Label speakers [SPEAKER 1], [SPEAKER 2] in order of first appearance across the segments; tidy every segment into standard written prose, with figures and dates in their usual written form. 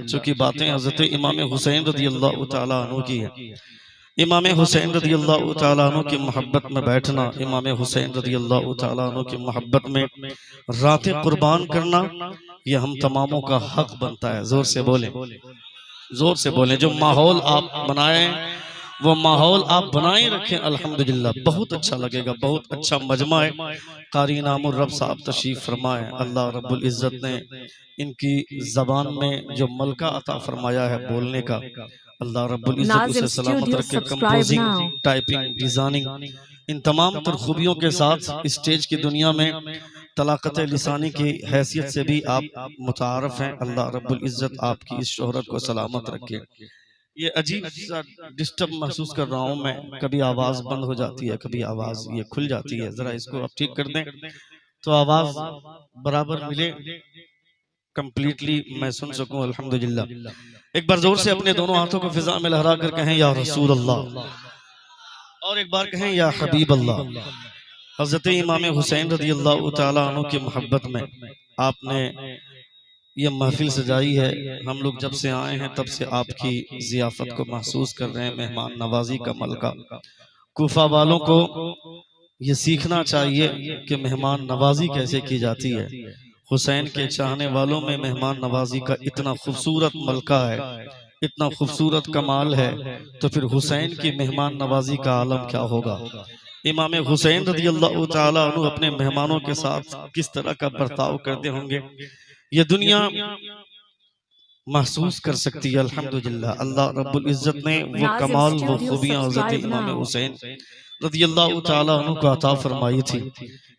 [SPEAKER 1] चूँकि बातें हज़रत इमाम हुसैन रज़ियल्लाहु ताला अन्हु की है। इमाम हुसैन रज़ियल्लाहु ताला अन्हु की मोहब्बत में बैठना, इमाम हुसैन रज़ियल्लाहु ताला अन्हु की मोहब्बत में रातें कुर्बान करना, ये हम तमामों का हक बनता है। जोर से बोलें, जोर से बोलें। जो माहौल आप बनाएं वो माहौल आप बनाए रखें, अल्हम्दुलिल्लाह बहुत अच्छा लगेगा। बहुत अच्छा मजमा है। कारी नामुर रब साहब तशरीफ फरमाए। अल्लाह रब्बुल इज़्ज़त ने इनकी ज़बान में जो मलका अता फरमाया है बोलने का, अल्लाह रब्बुल इज़्ज़त उसे सलामत रखे। कंपोजिंग, टाइपिंग, डिजाइनिंग, इन तमाम तर खूबियों के साथ स्टेज की दुनिया में तलाक़त लिसानी की हैसियत से भी आप मुतारफ़ हैं। अल्लाह रब्बुल इज़्ज़त आपकी इस शोहरत को सलामत रखे। ये अजीब सा डिस्टर्ब महसूस कर रहा हूँ मैं, कभी आवाज़ बंद हो जाती है, कभी आवाज़ ये खुल जाती है। ज़रा इसको आप ठीक कर दें तो आवाज़ बराबर मिले, कंप्लीटली मैं सुन सकूं। अल्हम्दुलिल्लाह। एक बार जोर से अपने दोनों हाथों को फिजा में लहरा कर कहें या रसूल अल्लाह, और एक बार कहें या हबीब अल्लाह। हज़रत इमाम हुसैन रज़ियल्लाहु ताला अन्हु की मोहब्बत में आपने ये महफिल सजाई है। हम लोग जब से आए हैं तब से आपकी ज़ियाफ़त को महसूस कर रहे हैं। मेहमान नवाजी का मलका, कूफा वालों को ये सीखना चाहिए कि मेहमान नवाजी कैसे की जाती है। हुसैन के चाहने वालों में मेहमान नवाजी का इतना खूबसूरत मलका है, इतना खूबसूरत कमाल है, तो फिर हुसैन की मेहमान नवाजी का आलम क्या होगा। इमाम हुसैन रज़ियल्लाहु ताला अन्हु अपने मेहमानों के साथ किस तरह का बर्ताव करते होंगे, ये दुनिया महसूस कर सकती है। अल्हम्दुलिल्लाह, अल्लाह रब्बुल इज़्ज़त ने वो कमाल, वो खूबियाँ हज़रत इमाम हुसैन रज़ियल्लाहु ताला अन्हु को अता फरमाई थी।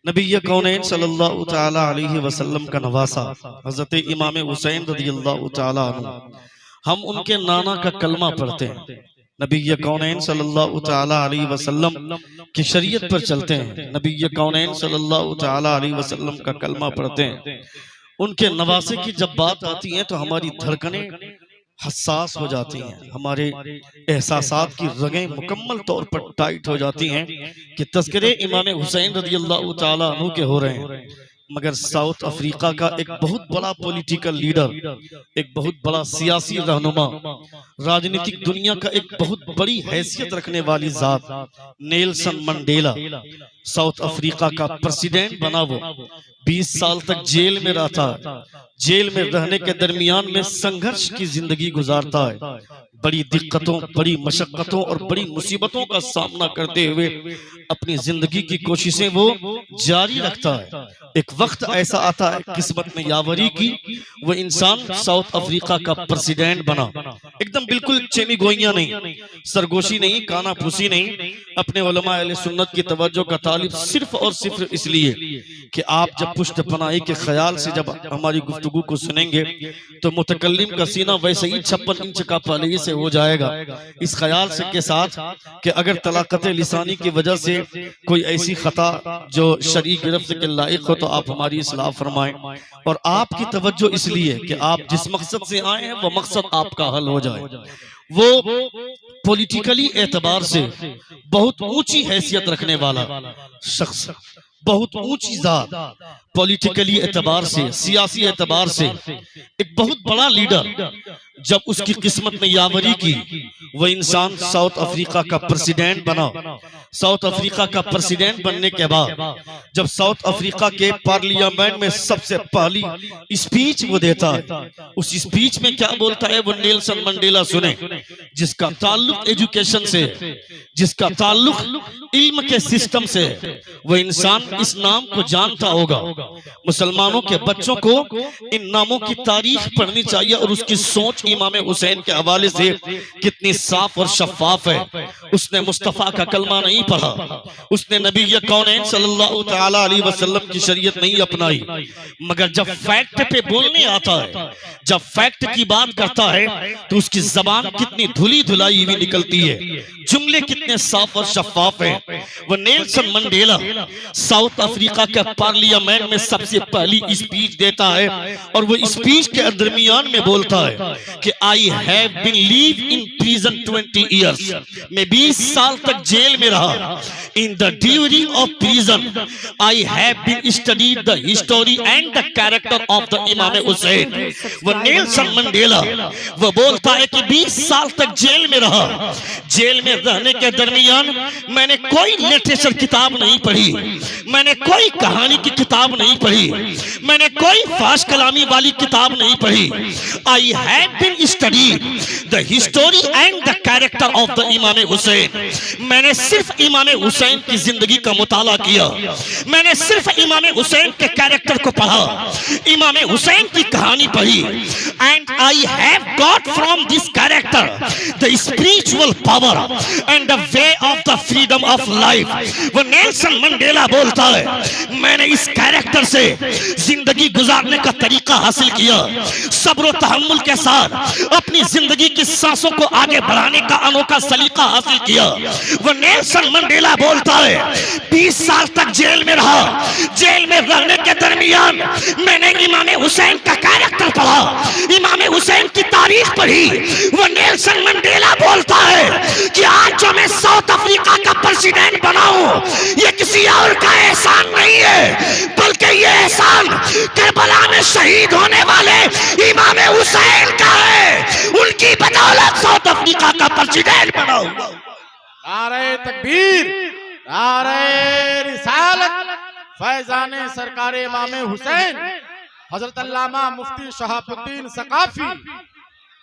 [SPEAKER 1] नबी कौनैन सल्लल्लाहु ताला अलैहि वसल्लम का नवासा हज़रत इमाम हुसैन रज़ियल्लाहु ताला अन्हु, हम उनके नाना का कलमा पढ़ते हैं। नबी कौनैन सल्लल्लाहु ताला अलैहि वसल्लम की शरीयत पर चलते हैं। नबी कौनैन सल्लल्लाहु ताला अलैहि वसल्लम का कलमा पढ़ते हैं। उनके नवासे की जब बात आती है तो हमारी धड़कनें हसास हो जाती हैं, हमारे एहसासात की रगें मुकम्मल तौर पर टाइट हो जाती हैं कि तज़किरे इमाम हुसैन रज़ियल्लाहु ताला अन्हु के हो रहे हैं। मगर साउथ अफ्रीका का एक बहुत बड़ा पॉलिटिकल लीडर, एक बहुत बड़ा सियासी रहनुमा, राजनीतिक दुनिया का एक बहुत बड़ी हैसियत रखने वाली जात नेल्सन मंडेला, साउथ अफ्रीका का प्रेसिडेंट बना। वो 20 साल तक जेल में रहता है। जेल में रहने के दरमियान में संघर्ष की जिंदगी गुजारता है। बड़ी दिक्कतों, बड़ी मशक्कतों और बड़ी मुसीबतों का सामना करते हुए अपनी जिंदगी की कोशिशें वो जारी रखता है। एक वक्त ऐसा आता है किस्मत में यावरी की, वो इंसान साउथ अफ्रीका का प्रेसिडेंट बना। एकदम बिल्कुल चेमी गोइयां नहीं, सरगोशी नहीं, काना फूसी नहीं। अपने उलमा अहले सुन्नत की तवज्जो का तालिब सिर्फ और सिर्फ इसलिए कि आप जब पुष्ट पनाही के ख्याल से जब हमारी गुफ्तगू को सुनेंगे तो मुतकल्लिम का सीना वैसे ही 56 इंच का पहले से हो जाएगा, इस ख्याल से के साथ कि अगर तलाक़त लिसानी की वजह से कोई ऐसी खता जो शरई गिरफ्त के लायक हो तो आप हमारी इस्लाह फरमाएं। और आपकी तवज्जो इसलिए कि आप जिस मकसद से आए हैं वो मकसद आपका हल हो जाए। वो पॉलिटिकली एतबार से बहुत ऊंची हैसियत रखने वाला शख्स, बहुत ऊंची जात, पॉलिटिकली एतबार से, सियासी एतबार से एक बहुत बड़ा लीडर, जब उसकी किस्मत में यावरी की, वह इंसान साउथ अफ्रीका का प्रेसिडेंट बना। साउथ अफ्रीका का प्रेसिडेंट बनने के बाद जब साउथ अफ्रीका के पार्लियामेंट में सबसे पहली स्पीच वो देता है, उस स्पीच में क्या बोलता है वो नेल्सन मंडेला सुने। जिसका ताल्लुक एजुकेशन से, जिसका ताल्लुक इल्म के सिस्टम से, वह इंसान इस नाम को जानता होगा। मुसलमानों के बच्चों को इन नामों की तारीख पढ़नी चाहिए और उसकी सोच इमाम हुसैन के हवाले से कितनी साफ और शफाफ है। उसने मुस्तफा का कलमा नहीं पढ़ा, उसने नबी कौनैन सल्लल्लाहु ताला अलैहि वसल्लम की शरीयत नहीं अपनाई, मगर जब फैक्ट पे बोलने आता है, जब फैक्ट की बात करता है तो उसकी जबान कितनी धुली धुलाई हुई निकलती है, जुमले कितने साफ और शफाफ है। वो नेल्सन मंडेला साउथ अफ्रीका के पार्लियामेंट में सबसे पहली स्पीच देता है और वो स्पीच के दरमियान में बोलता है कि I have been leave in prison 20 years, मैं 20 साल तक जेल में रहा। In the during of prison I have been studied the history and the character of the Imam Hussain. वो नेल्सन मंडेला वो बोलता है कि 20 साल तक जेल में रहा। जेल में रहने के दरमियान मैंने कोई लिटरेचर किताब नहीं पढ़ी, मैंने कोई कहानी की किताब नहीं पढ़ी, मैंने कोई फाश कलामी वाली किताब नहीं पढ़ी। I have been studied the history and the character of the Imam Hussain. मैंने सिर्फ इमाम हुसैन की जिंदगी का मुताला किया, मैंने सिर्फ इमाम हुसैन के कैरेक्टर को पढ़ा, इमाम हुसैन की कहानी पढ़ी। And I have got from this character the spiritual power and the way of the freedom of life. वो नेल्सन मंडेला बोलता है मैंने इस कैरेक्टर से जिंदगी गुजारने का तरीका हासिल किया, सब्र तहम्मुल के साथ अपनी जिंदगी की सांसों को आगे बढ़ाने का अनोखा सलीका हासिल किया। वो नेल्सन मंडेला बोलता है 20 साल तक जेल में रहा, जेल में रहने के दरमियान मैंने इमाम हुसैन का कैरेक्टर पढ़ा, इमाम हुसैन की तारीख पढ़ी। वो नेल्सन मंडेला बोलता है कि आज जो मैं साउथ अफ्रीका का प्रेसिडेंट बनाऊं ये किसी और का एहसान नहीं है, बल्कि ये एहसान करबला में शहीद होने वाले इमाम हुसैन का है। उनकी बदौलत साउथ अफ्रीका का प्रेसिडेंट बनाऊं।
[SPEAKER 2] नारे तकबीर, नारे रिसालत, फैजाने सरकार इमाम हुसैन हजरत अल्लामा मुफ्ती Shahabuddin Saqafi.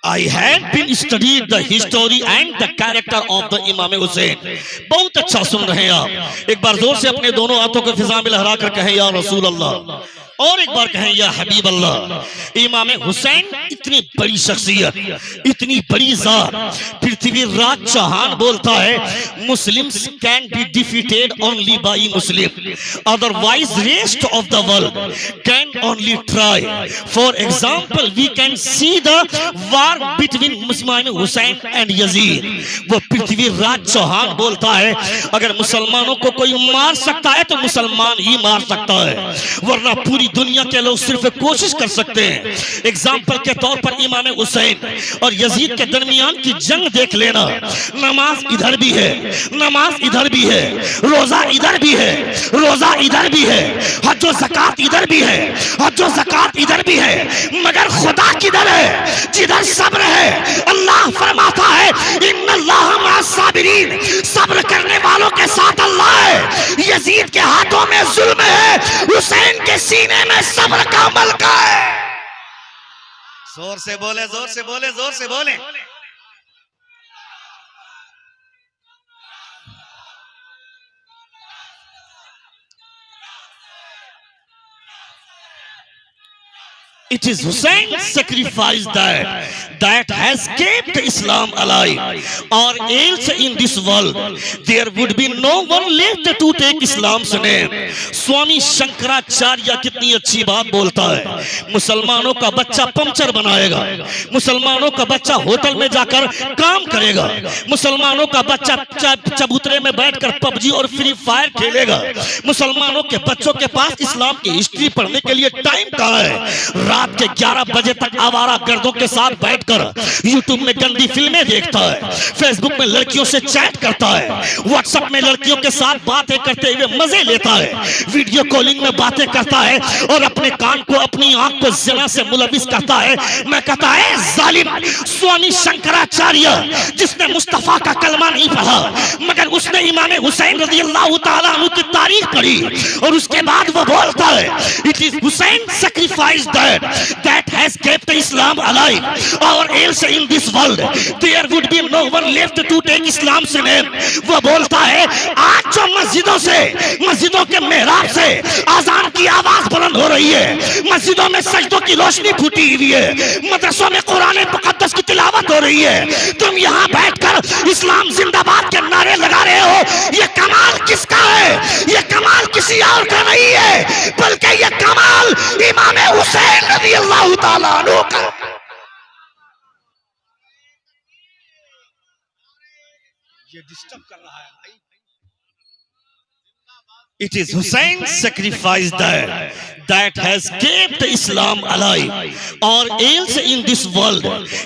[SPEAKER 1] I had been studied the history and the character of the इमाम हुसैन। बहुत अच्छा सुन रहे हैं आप। एक बार जोर से अपने दोनों हाथों को फिजा में लहरा कर कहें या रसूल अल्लाह, और एक बार कहें या हबीब अल्लाह। इमाम हुसैन इतनी बड़ी शख्सियत, इतनी बड़ी जात। पृथ्वीराज चौहान बोलता है Muslims can be defeated only by Muslim, otherwise rest of the world can only try. For example we can see the war between Imam Hussain and Yazid. वो पृथ्वीराज चौहान बोलता है अगर मुसलमानों को कोई मार सकता है तो मुसलमान ही मार सकता है, वरना पूरी दुनिया के लोग सिर्फ कोशिश कर सकते हैं। एग्जाम्पल के तौर पर इमाम हुसैन और यजीद के दरमियान की जंग देख लेना। नमाज इधर भी है, नमाज इधर भी है, रोजा इधर भी है, रोजा इधर भी है, हज और ज़कात इधर भी है, हज और ज़कात इधर भी है, मगर खुदा किधर है? जिधर सब्र है। अल्लाह फरमाता है इन्नल्लाह मअस-साबिरीन, सब्र करने वालों के साथ अल्लाह है। यजीद के हाथों में जुल्म है, हुसैन के सीने में सब्र का मलका है। जोर से बोले, जोर से बोले, जोर से बोले। It is Hussein's sacrifice that has kept Islam alive, or else in this world there would be no one left to take Islam's name. स्वामी शंकराचार्य कितनी अच्छी बात बोलता है। मुसलमानों का बच्चा पंचर बनाएगा, मुसलमानों का बच्चा होटल में जाकर काम करेगा, मुसलमानों का बच्चा चबूतरे में बैठकर पबजी और फ्री फायर खेलेगा। मुसलमानों के बच्चों के पास इस्लाम की हिस्ट्री पढ़ने के लिए टाइम कहाँ है? रात के 11 बजे तक आवारा गर्दों के साथ बैठकर यूट्यूब में गंदी फिल्में देखता है, फेसबुक में लड़कियों से चैट करता है, व्हाट्सएप में लड़कियों के साथ बातें करते हुए मजे लेता है, वीडियो कॉलिंग में बातें करता है और अपने कान को, अपनी आंख को ज़िना से मुलविस करता है। मैं कहता है जालिम। स्वामी शंकराचार्य जिसने मुस्तफा का कलमा नहीं पढ़ा, मगर उसने इमाम हुसैन रज़ियल्लाहु ताला अन्हु की तारीख पढ़ी और उसके बाद वो बोलता है it is Hussain sacrifice that has kept Islam alive, or else in this world there would be no one left to take Islam's name. वो बोलता है आज जो मस्जिदों से, मस्जिदों के मेहराब से आजान की आवाज बुलंद हो रही है, मस्जिदों में सजदों की रोशनी फूटी हुई है, मदरसों में कुरान मुकद्दस की तिलावत हो रही है, तुम यहाँ बैठकर इस्लाम जिंदाबाद के नारे लगा रहे हो। ये कमाल किसका है? ये कमाल किसी और का नहीं है, बल्कि ये कमाल इमाम हुसैन रज़ियल्लाहु ताला अन्हु का। ये डिस्टर्ब कर रहा है भाई। It is Hussein's sacrifice that has kept Islam alive, or else in this world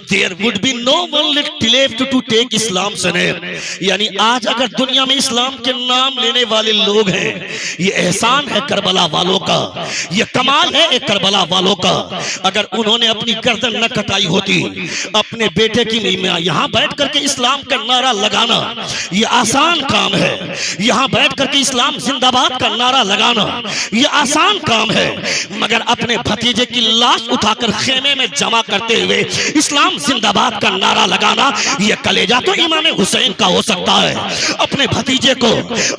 [SPEAKER 1] there would be no one left to take Islam's name. यानी आज अगर दुनिया में इस्लाम के नाम लेने वाले लोग हैं, ये एहसान है करबला वालों का, ये कमाल है एक करबला वालों का। अगर उन्होंने अपनी गर्दन न कटाई होती, अपने बेटे की यहाँ बैठ करके इस्लाम का नारा लगाना ये आसान काम है। यहाँ बैठ करके इस्लाम जिंदाबाद का नारा लगाना ये आसान काम है, मगर अपने भतीजे की लाश उठाकर खेमे में जमा करते हुए इस्लाम जिंदाबाद का नारा लगाना ये कलेजा तो इमाम हुसैन का हो सकता है। अपने भतीजे को,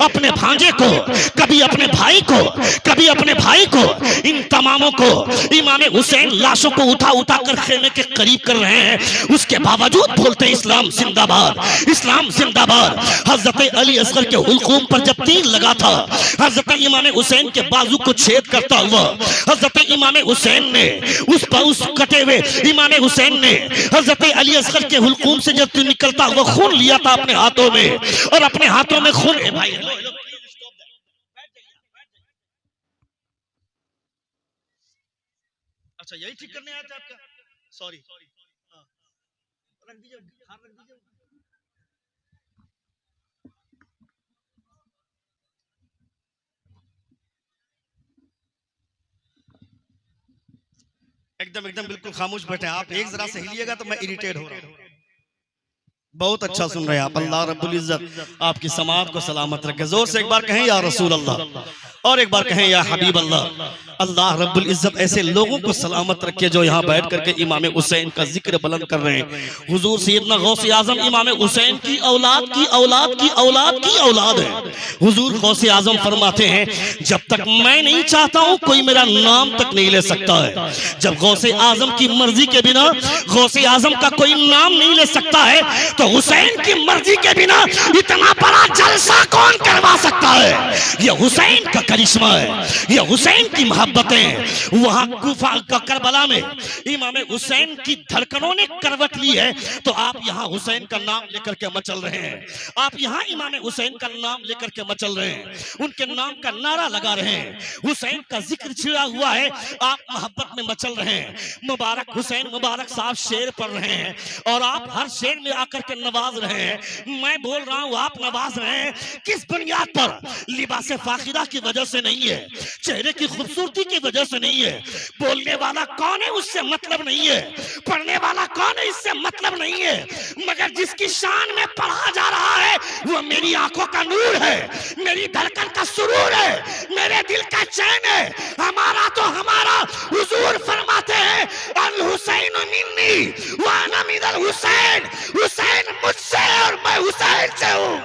[SPEAKER 1] अपने भांजे को, कभी अपने भाई को, कभी अपने भाई को, इन तमामों को इमाम हुसैन लाशों को उठा उठा कर खेमे के करीब कर रहे हैं, उसके बावजूद बोलते हैं इस्लाम जिंदाबाद, इस्लाम जिंदाबाद। हजरत अली असगर के हुल्कूम पर जब तीर लगा था, हजरत इमाम हुसैन के बाजू को छेद करता हुआ हजरत इमाम हुसैन ने उस कटे हुए इमाम हुसैन ने हजरत अली असगर के हुल्कूम से जब निकलता हुआ खून लिया था अपने हाथों में, और अपने हाथों में खून भाई अच्छा यही ठीक करने आया था आपका, सॉरी रख दीजिए, हाथ रख दीजिए। एकदम एकदम बिल्कुल खामोश बैठे आप, एक जरा से हिलिएगा तो मैं इरिटेट हो रहा हूँ। बहुत अच्छा सुन रहे हैं आप। अल्लाह रब्बुल इज्जत आपकी समात को सलामत रखे। जोर से एक बार कहें या रसूल अल्लाह, और एक बार कहें या हबीब अल्लाह। अल्लाह रब्बुल इज्जत ऐसे लोगों को सलामत रखे जो यहाँ बैठ करके इमाम हुसैन का जिक्र बुलंद कर रहे हैं। हुजूर सैयदना गौसे आजम इमाम हुसैन की औलाद की औलाद की औलाद की औलाद है। हुजूर गौसे आजम फरमाते हैं, जब तक मैं नहीं चाहता हूँ कोई मेरा नाम तक नहीं ले सकता है। जब गौसे आजम की मर्जी के बिना गौसे आजम का कोई नाम नहीं ले सकता है, तो हुसैन की मर्जी के बिना इतना बड़ा जलसा कौन करवा सकता है? यह हुसैन का करिश्मा है, यह हुसैन की मोहब्बतें। वहां कुफा का करबला में इमाम हुसैन की धड़कनों ने करवट ली है, तो आप यहाँ हुसैन का नाम लेकर के मचल रहे हैं। आप यहाँ इमाम हुसैन का नाम लेकर के मचल रहे हैं, उनके नाम का नारा लगा रहे हैं, हुसैन का जिक्र छिड़ा हुआ है, आप मोहब्बत में मचल रहे हैं। मुबारक हुसैन मुबारक साहब शेर पढ़ रहे हैं और आप हर शेर में आकर के नवाज रहे हैं। मैं बोल रहा हूँ आप नवाज रहे हैं, किस बुनियाद पर? लिबास फाखिरा की वजह से नहीं है, चेहरे की खूबसूरती की वजह से नहीं है, बोलने वाला कौन है उससे मतलब नहीं है, पढ़ने वाला कौन है इससे मतलब नहीं है, मगर जिसकी शान में पढ़ा जा रहा है वो मेरी आंखों का नूर है, मेरी धड़कन का सुरूर है, मेरे दिल का चैन है। हमारा तो हमारा हुजूर फरमाते हैं, अल हुसैन मिन्नी व अना मिनल हुसैन, हुसैन मुझसे और मैं हुसैन से हूं।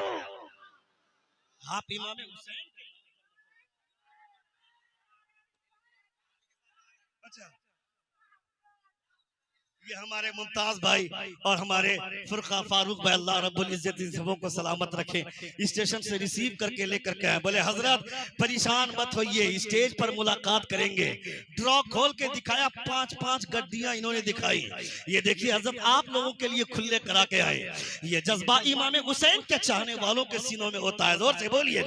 [SPEAKER 1] आप इमाम हुसैन के अच्छा, ये हमारे मुमताज भाई और हमारे फुरका फारूक भाई, अल्लाह रब्बुल इज्जत इन सबों को सलामत रखे, स्टेशन से रिसीव करके लेकर के आए। बोले हजरत परेशान मत होइए, स्टेज पर मुलाकात करेंगे। ड्रॉ खोल के दिखाया, 5-5 गड्डियां इन्होंने दिखाई। ये देखिए हजरत आप लोगों के लिए खुले करा के आए। ये जज्बा इमाम हुसैन के चाहने वालों के सीनों में होता है। जोर से बोलिए,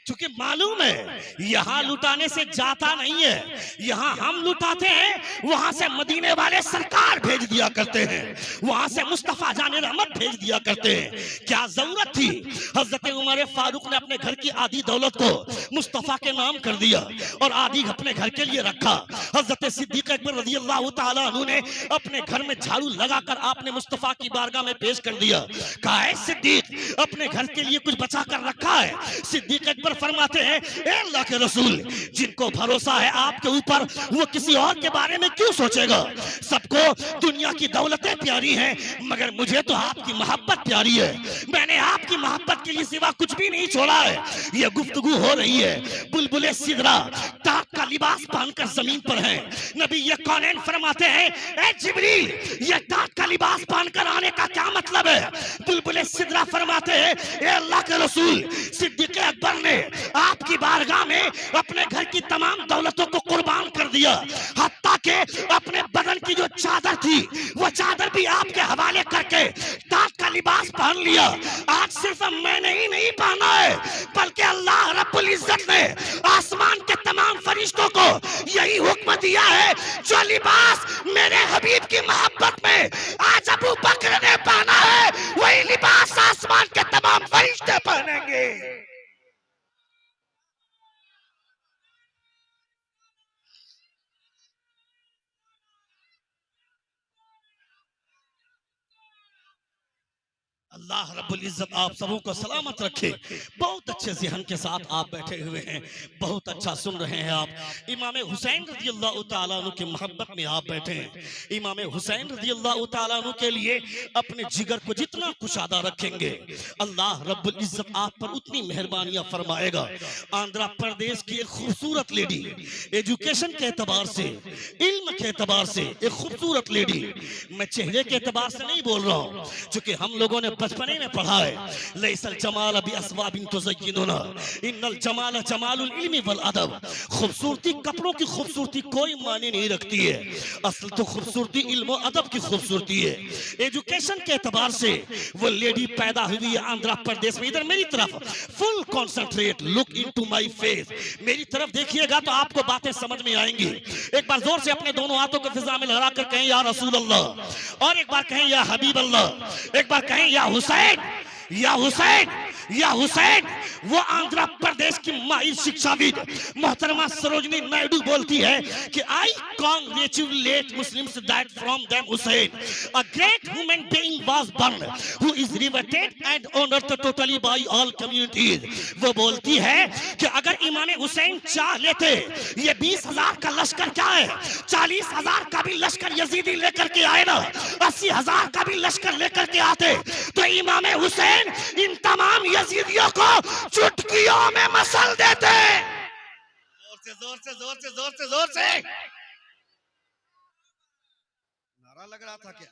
[SPEAKER 1] क्योंकि मालूम है यहाँ लुटाने से जाता नहीं है, यहाँ हम लुटाते हैं, वहां से मदीने वाले सरकार भेज दिया करते हैं, वहां से मुस्तफा जाने रहमत भेज दिया करते हैं। क्या जरूरत थी? हजरत उमर फारूक ने अपने घर की आधी दौलत को मुस्तफा के नाम कर दिया और आधी अपने घर के लिए रखा। हजरत सिद्दीक अकबर रज़ियल्लाहु ताला अन्हु ने अपने घर में झाड़ू लगाकर आपने मुस्तफा की बारगाह में पेश कर दिया। कहा है सिद्दीक अपने घर के लिए कुछ बचा कर रखा है? सिद्दीक अकबर फरमाते हैं, ए अल्लाह के रसूल, जिनको भरोसा है आपके ऊपर वो किसी और के बारे में क्यों सोचेगा? सबको दुनिया की दौलतें प्यारी हैं, मगर मुझे तो आपकी मोहब्बत प्यारी है। मैंने आपकी मोहब्बत के लिए सिवा कुछ भी नहीं छोड़ा है। ये गुफ्तगू हो रही है, बुलबुले सिदरा ताक का लिबास पहनकर जमीन पर है। नबी ये कौनैन फरमाते हैं, ए जिब्रील, ये ताक का लिबास पहनकर आने का क्या मतलब है? बुलबुले सिदरा फरमाते हैं, ए अल्लाह के रसूल, सिद्दीक अकबर ने आपकी बारगाह में अपने घर की तमाम दौलतों को कुर्बान कर दिया, हत्ता के अपने बदन की जो चादर थी वो चादर भी आपके हवाले करके ताक का लिबास पहन लिया। आज सिर्फ मैंने ही नहीं पहना है, बल्कि अल्लाह रब्बुल इज्जत ने आसमान के तमाम फरिश्तों को यही हुक्म दिया है, जो लिबास मेरे हबीब की मोहब्बत में आज अबू बकर ने पहना है, वही लिबास आसमान के तमाम फरिश्ते पहनेंगे। अल्लाह रब्बुल इज्जत आप सबों को सलामत रखे। बहुत अच्छे ज़हन के साथ आप बैठे हुए हैं, बहुत अच्छा सुन रहे हैं आप। इमाम हुसैन रज़ियल्लाहु ताला अन्हु की मोहब्बत में आप बैठे हैं। इमाम हुसैन रज़ियल्लाहु ताला अन्हु के लिए अपने जिगर को जितना कुशादा रखेंगे, अल्लाह रब्बुल इज्जत आप पर उतनी मेहरबानियां फरमाएगा। आंध्र प्रदेश की एक खूबसूरत लेडी, एजुकेशन के एतबार से, इल्म के एतबार से एक खूबसूरत लेडी, मैं चेहरे के एतबार से नहीं बोल रहा हूँ, क्योंकि हम लोगों ने बचपने में पढ़ा है, लैसल जमाल बि अस्वाबिन तुज़य्यिनुना इन्नल जमाल जमालुल इल्मी वल अदब। खूबसूरती कपड़ों की खूबसूरती कोई मायने नहीं रखती है, असल तो खूबसूरती इल्म और अदब की खूबसूरती है। एजुकेशन के एतबार से वो लेडी पैदा हुई है आंध्र प्रदेश में। इधर मेरी तरफ full concentrate, look into my face, मेरी तरफ देखिएगा तो आपको बातें समझ में आएंगी। एक बार जोर से अपने दोनों हाथों को फिजा में लहरा कर कहें या रसूल अल्लाह, और एक बार कहें या हबीब अल्लाह, एक बार कहें या हुसैन, या हुसैन, या हुसैन। वो आंध्र प्रदेश की माहिर शिक्षाविद मोहतरमा सरोजनी नायडू बोलती है कि I congratulate Muslims that from them Hussain a great human being was born who is reverted and honoured totally by all communities. वो बोलती है कि अगर इमाम हुसैन चाह लेते, ये 20,000 का लश्कर क्या है, 40,000 का भी लश्कर यजीदी लेकर के आए ना, 80,000 का भी लश्कर लेकर के आते, तो इमाम हुसैन इन तमाम यजीदियों को चुटकियों में मसल देते। जोर से जोर से जोर से जोर से जोर से नारा लग रहा था क्या?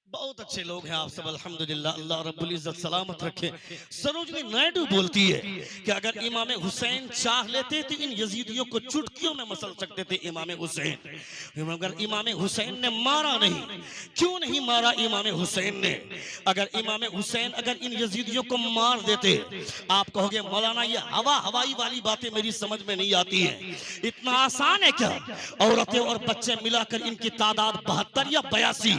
[SPEAKER 1] बहुत अच्छे लोग हैं आप सब, अल्हम्दुलिल्लाह, अल्लाह रब्बुल इज्जत सलामत रखे। सरोजनी नायडू बोलती है कि अगर इमाम हुसैन चाह लेते तो इन यजीदियों को चुटकियों में मसल सकते थे इमाम हुसैन, मगर इमाम हुसैन ने मारा नहीं। क्यों नहीं मारा इमाम हुसैन ने? अगर इमाम हुसैन अगर इन यजीदियों को मार देते, आप कहोगे मौलाना ये हवाई वाली बातें मेरी समझ में नहीं आती है, इतना आसान है क्या? औरतें और बच्चे मिलाकर इनकी तादाद 72 या 82,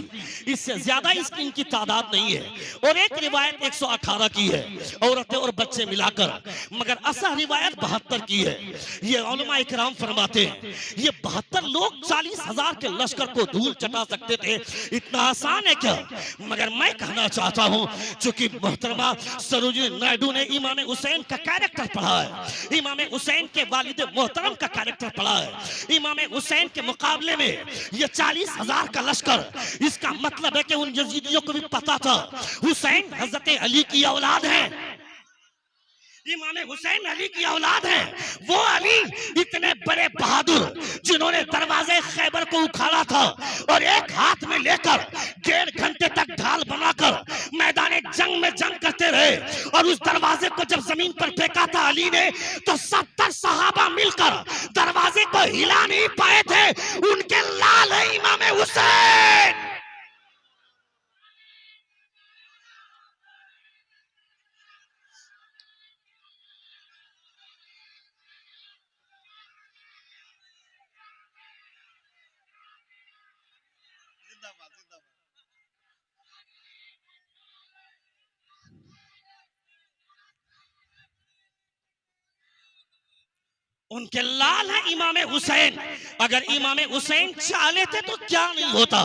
[SPEAKER 1] इससे ज्यादा इनकी तादाद नहीं है। और एक रिवायत 118 की है औरतें और बच्चे मिलाकर, मगर असल रिवायत 72 की है। ये उलमा इकराम फरमाते हैं ये 72 लोग 40,000 के लश्कर को धूल चटा सकते थे, इतना आसान है क्या? मगर मैं कहना चाहता हूं, चूंकि मोहतरमा सरोजनी नायडू ने इमाम हुसैन का कैरेक्टर पढ़ा है, इमाम हुसैन के वालिद मोहतरम का कैरेक्टर पढ़ा है, इमाम हुसैन के मुकाबले में ये 40,000 का लश्कर, इसका मतलब है कि उन यजीदियों को भी पता था हुसैन हजरत अली की औलाद है, इमाम हुसैन अली की औलाद है। वो अली इतने बड़े बहादुर जिन्होंने दरवाजे खैबर को उखाड़ा था और एक हाथ में लेकर 1.5 घंटे तक ढाल बनाकर मैदान जंग में जंग करते रहे, और उस दरवाजे को जब जमीन पर फेंका था अली ने, तो 70 सहाबा मिलकर दरवाजे को हिला नहीं पाए थे। उनके लाल है इमाम हुसैन। उनके लाल है इमाम हुसैन। अगर इमाम हुसैन चाह लेते तो क्या नहीं होता।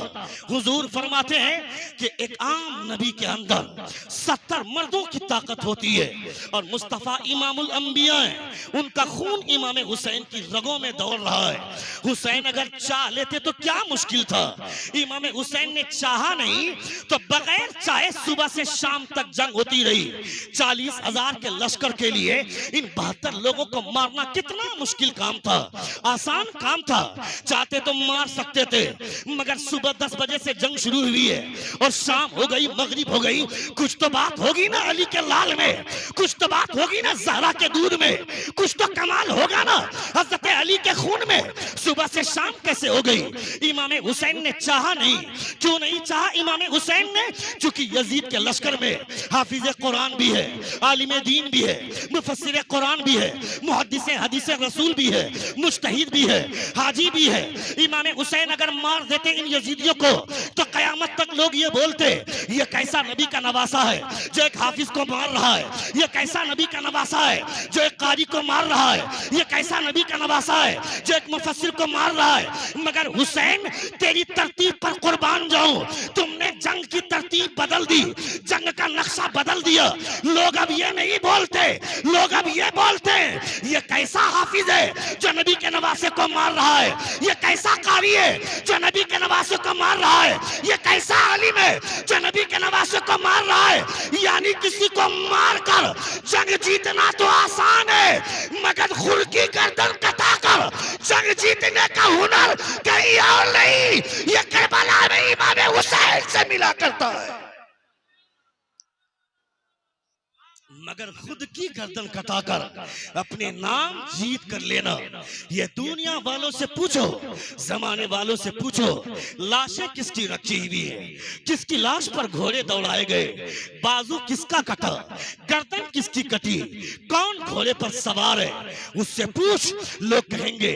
[SPEAKER 1] हुजूर फरमाते हैं कि एक आम नबी के अंदर 70 मर्दों की ताकत होती है, और मुस्तफा इमामुल अंबिया है, उनका खून इमाम हुसैन की रगों में दौड़ रहा है। हुसैन अगर चाह लेते तो क्या मुश्किल था। इमाम हुसैन ने चाहा नहीं तो बगैर चाहे सुबह से शाम तक जंग होती रही। 40,000 के लश्कर के लिए इन 72 लोगों को मारना कितना मुश्किल काम था, आसान काम था, चाहते तो मार सकते थे, मगर सुबह 10 बजे से जंग शुरू हुई है और शाम हो गई, मगरिब हो गई, कुछ तो बात होगी ना अली के लाल में, कुछ तो बात होगी ना ज़हरा के दूध में, कुछ तो कमाल होगा ना हज़रत अली के खून में। सुबह से शाम कैसे हो गई? इमाम हुसैन ने चाहा नहीं। क्यों नहीं चाहा इमाम हुसैन ने? क्योंकि यजीद के लश्कर में हाफिज कुरान भी है, आलिम दीन भी है, मुफस्सिर कुरान भी है, मुहद्दिस हदीस रसूल भी है, मुज्तहिद भी है, हाजी भी है। इमाम हुसैन अगर मार देते इन यजीदियों को तो कयामत तक लोग ये बोलते ये कैसा नबी का नवासा है जो एक हाफिज को मार रहा है, ये कैसा नबी का नवासा है जो एक कारी को मार रहा है, ये कैसा नबी का नवासा है जो एक मुफस्सिर को मार रहा है। मगर हुसैन तेरी तरतीब पर कुर्बान जाऊं, तुमने जंग की तरतीब बदल दी, जंग का नक्शा बदल दिया। लोग अब ये नहीं बोलते, लोग अब ये बोलते ये कैसा हाफिज है जो नबी के नवासे को मार रहा है, ये कैसा कारी है जो नबी के नवासे को मार रहा है, ये कैसा आलिम है जो नबी के नवासे को मार रहा है। यानी किसी को मारकर जंग जीतना तो आसान है, मगर खुद की गर्दन कटाकर जंग जीतने का हुनर कहीं और नहीं, ये करबला में इमाम हुसैन से मिला करता है। मगर खुद की गर्दन कटाकर अपने नाम जीत कर लेना, ये दुनिया वालों से पूछो, जमाने वालों से पूछो, लाशें किसकी रखी हुई है, किसकी लाश पर घोड़े दौड़ाए गए, बाजू किसका कटा, गर्दन किसकी कटी, कौन घोड़े पर सवार है, उससे पूछ। लोग कहेंगे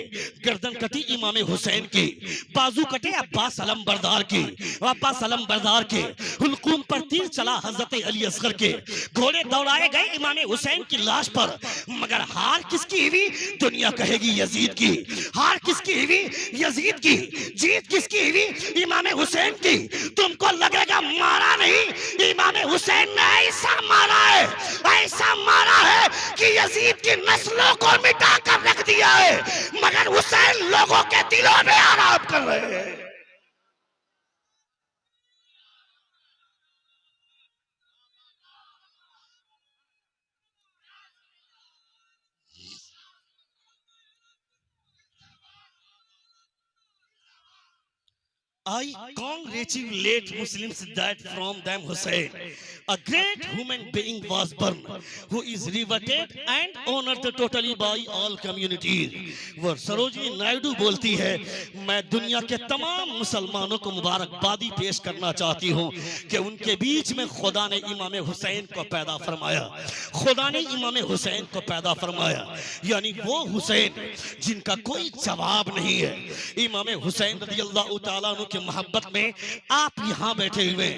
[SPEAKER 1] गर्दन कटी इमाम हुसैन की, बाजू कटे अब्बास अलमबरदार की, अब्बास अलमबरदार के, हुलकूम पर तीर चला हजरत अली असगर के, घोड़े दौड़ाए गए इमाम हुसैन की लाश पर। मगर हार किसकी हुई? दुनिया कहेगी यजीद की। हार किसकी हुई? यजीद की। जीत किसकी हुई? इमाम हुसैन की। तुमको लगेगा मारा नहीं, इमाम हुसैन ने ऐसा मारा है, ऐसा मारा है कि यजीद की नस्लों को मिटा कर रख दिया है, मगर हुसैन लोगों के दिलों में आराम कर रहे हैं। I congratulate Muslims that from them Hussein, a great human being was born, who is revered and honored totally by all communities. वो सरोजिनी नायडू बोलती है, मैं दुनिया के तमाम मुसलमानों को मुबारकबादी पेश करना चाहती हूँ कि उनके बीच में खुदा ने इमाम हुसैन को पैदा फरमाया, खुदा ने इमाम हुसैन को पैदा फरमाया। यानी वो हुसैन जिनका कोई जवाब नहीं है। इमाम हुसैन रज़ियल्लाहु ताला अन्हु की मोहब्बत में आप यहाँ बैठे हुए,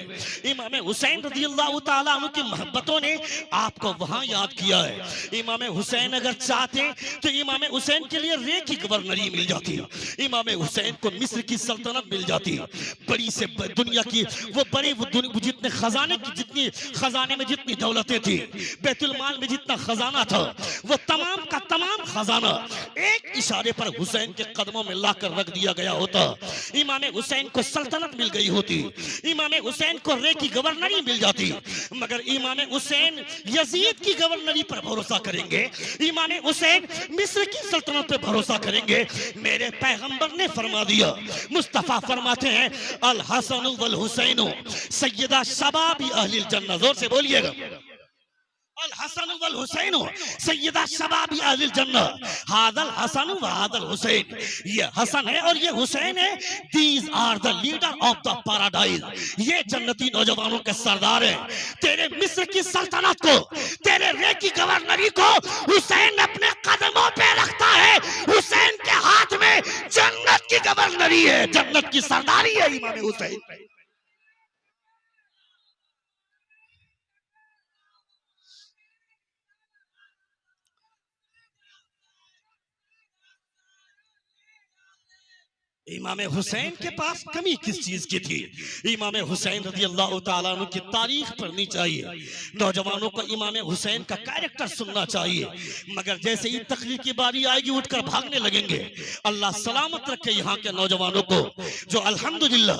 [SPEAKER 1] इमाम हुसैन रज़ियल्लाहु ताला अन्हु की मोहब्बतों ने आपको वहां याद किया है। इमाम हुसैन अगर चाहते तो इमाम हुसैन के लिए रे की गवर्नरी मिल जाती है, इमाम हुसैन को मिस्र की सल्तनत मिल जाती है, बड़ी से दुनिया की वो बड़ी जितने खजाने की, जितनी खजाने में जितनी दौलतें थी, बैतुल माल में जितना खजाना था, वो तमाम का तमाम खजाना एक इशारे पर हुसैन के कदमों में लाकर रख दिया गया होता। इमाम हुसैन को सल्तनत मिल गई होती, इमाम हुसैन को रे की गवर्नरी मिल जाती, मगर इमाम हुसैन यजीद की गवर्नरी पर भरोसा करेंगे, इमाम हुसैन मिस्र की सल्तनत पर भरोसा करेंगे। मेरे पैगंबर ने फरमा दिया, मुस्तफा फरमाते हैं, अल हसन वल हुसैन सैयदा शबाबी अहलिल जन्नह। जोर से बोलिएगा, अल हसन वल हुसैन सैयदा शबाबी अहलिल जन्नह। हादल हसन व हादल हुसैन, ये हसन है और ये हुसैन है। These are the leader of the paradise, ये जन्नती नौजवानों के सरदार हैं। तेरे मिस्र की सल्तनत को, तेरे रे की गवर्नरी को हुसैन अपने कदमों पे रखता है। हुसैन के हाथ में जन्नत की गवर्नरी है, जन्नत की सरदारी है इमाम हुसैन। इमाम हुसैन के पास कमी किस चीज की थी? इमाम हुसैन रज़ी अल्लाह तआला अन्हु की तारीख पढ़नी चाहिए, नौजवानों को इमाम हुसैन का कैरेक्टर सुनना चाहिए। मगर जैसे ही तकरीर की बारी आएगी उठकर भागने लगेंगे। अल्लाह सलामत रखे यहाँ के नौजवानों को जो अल्हम्दुलिल्लाह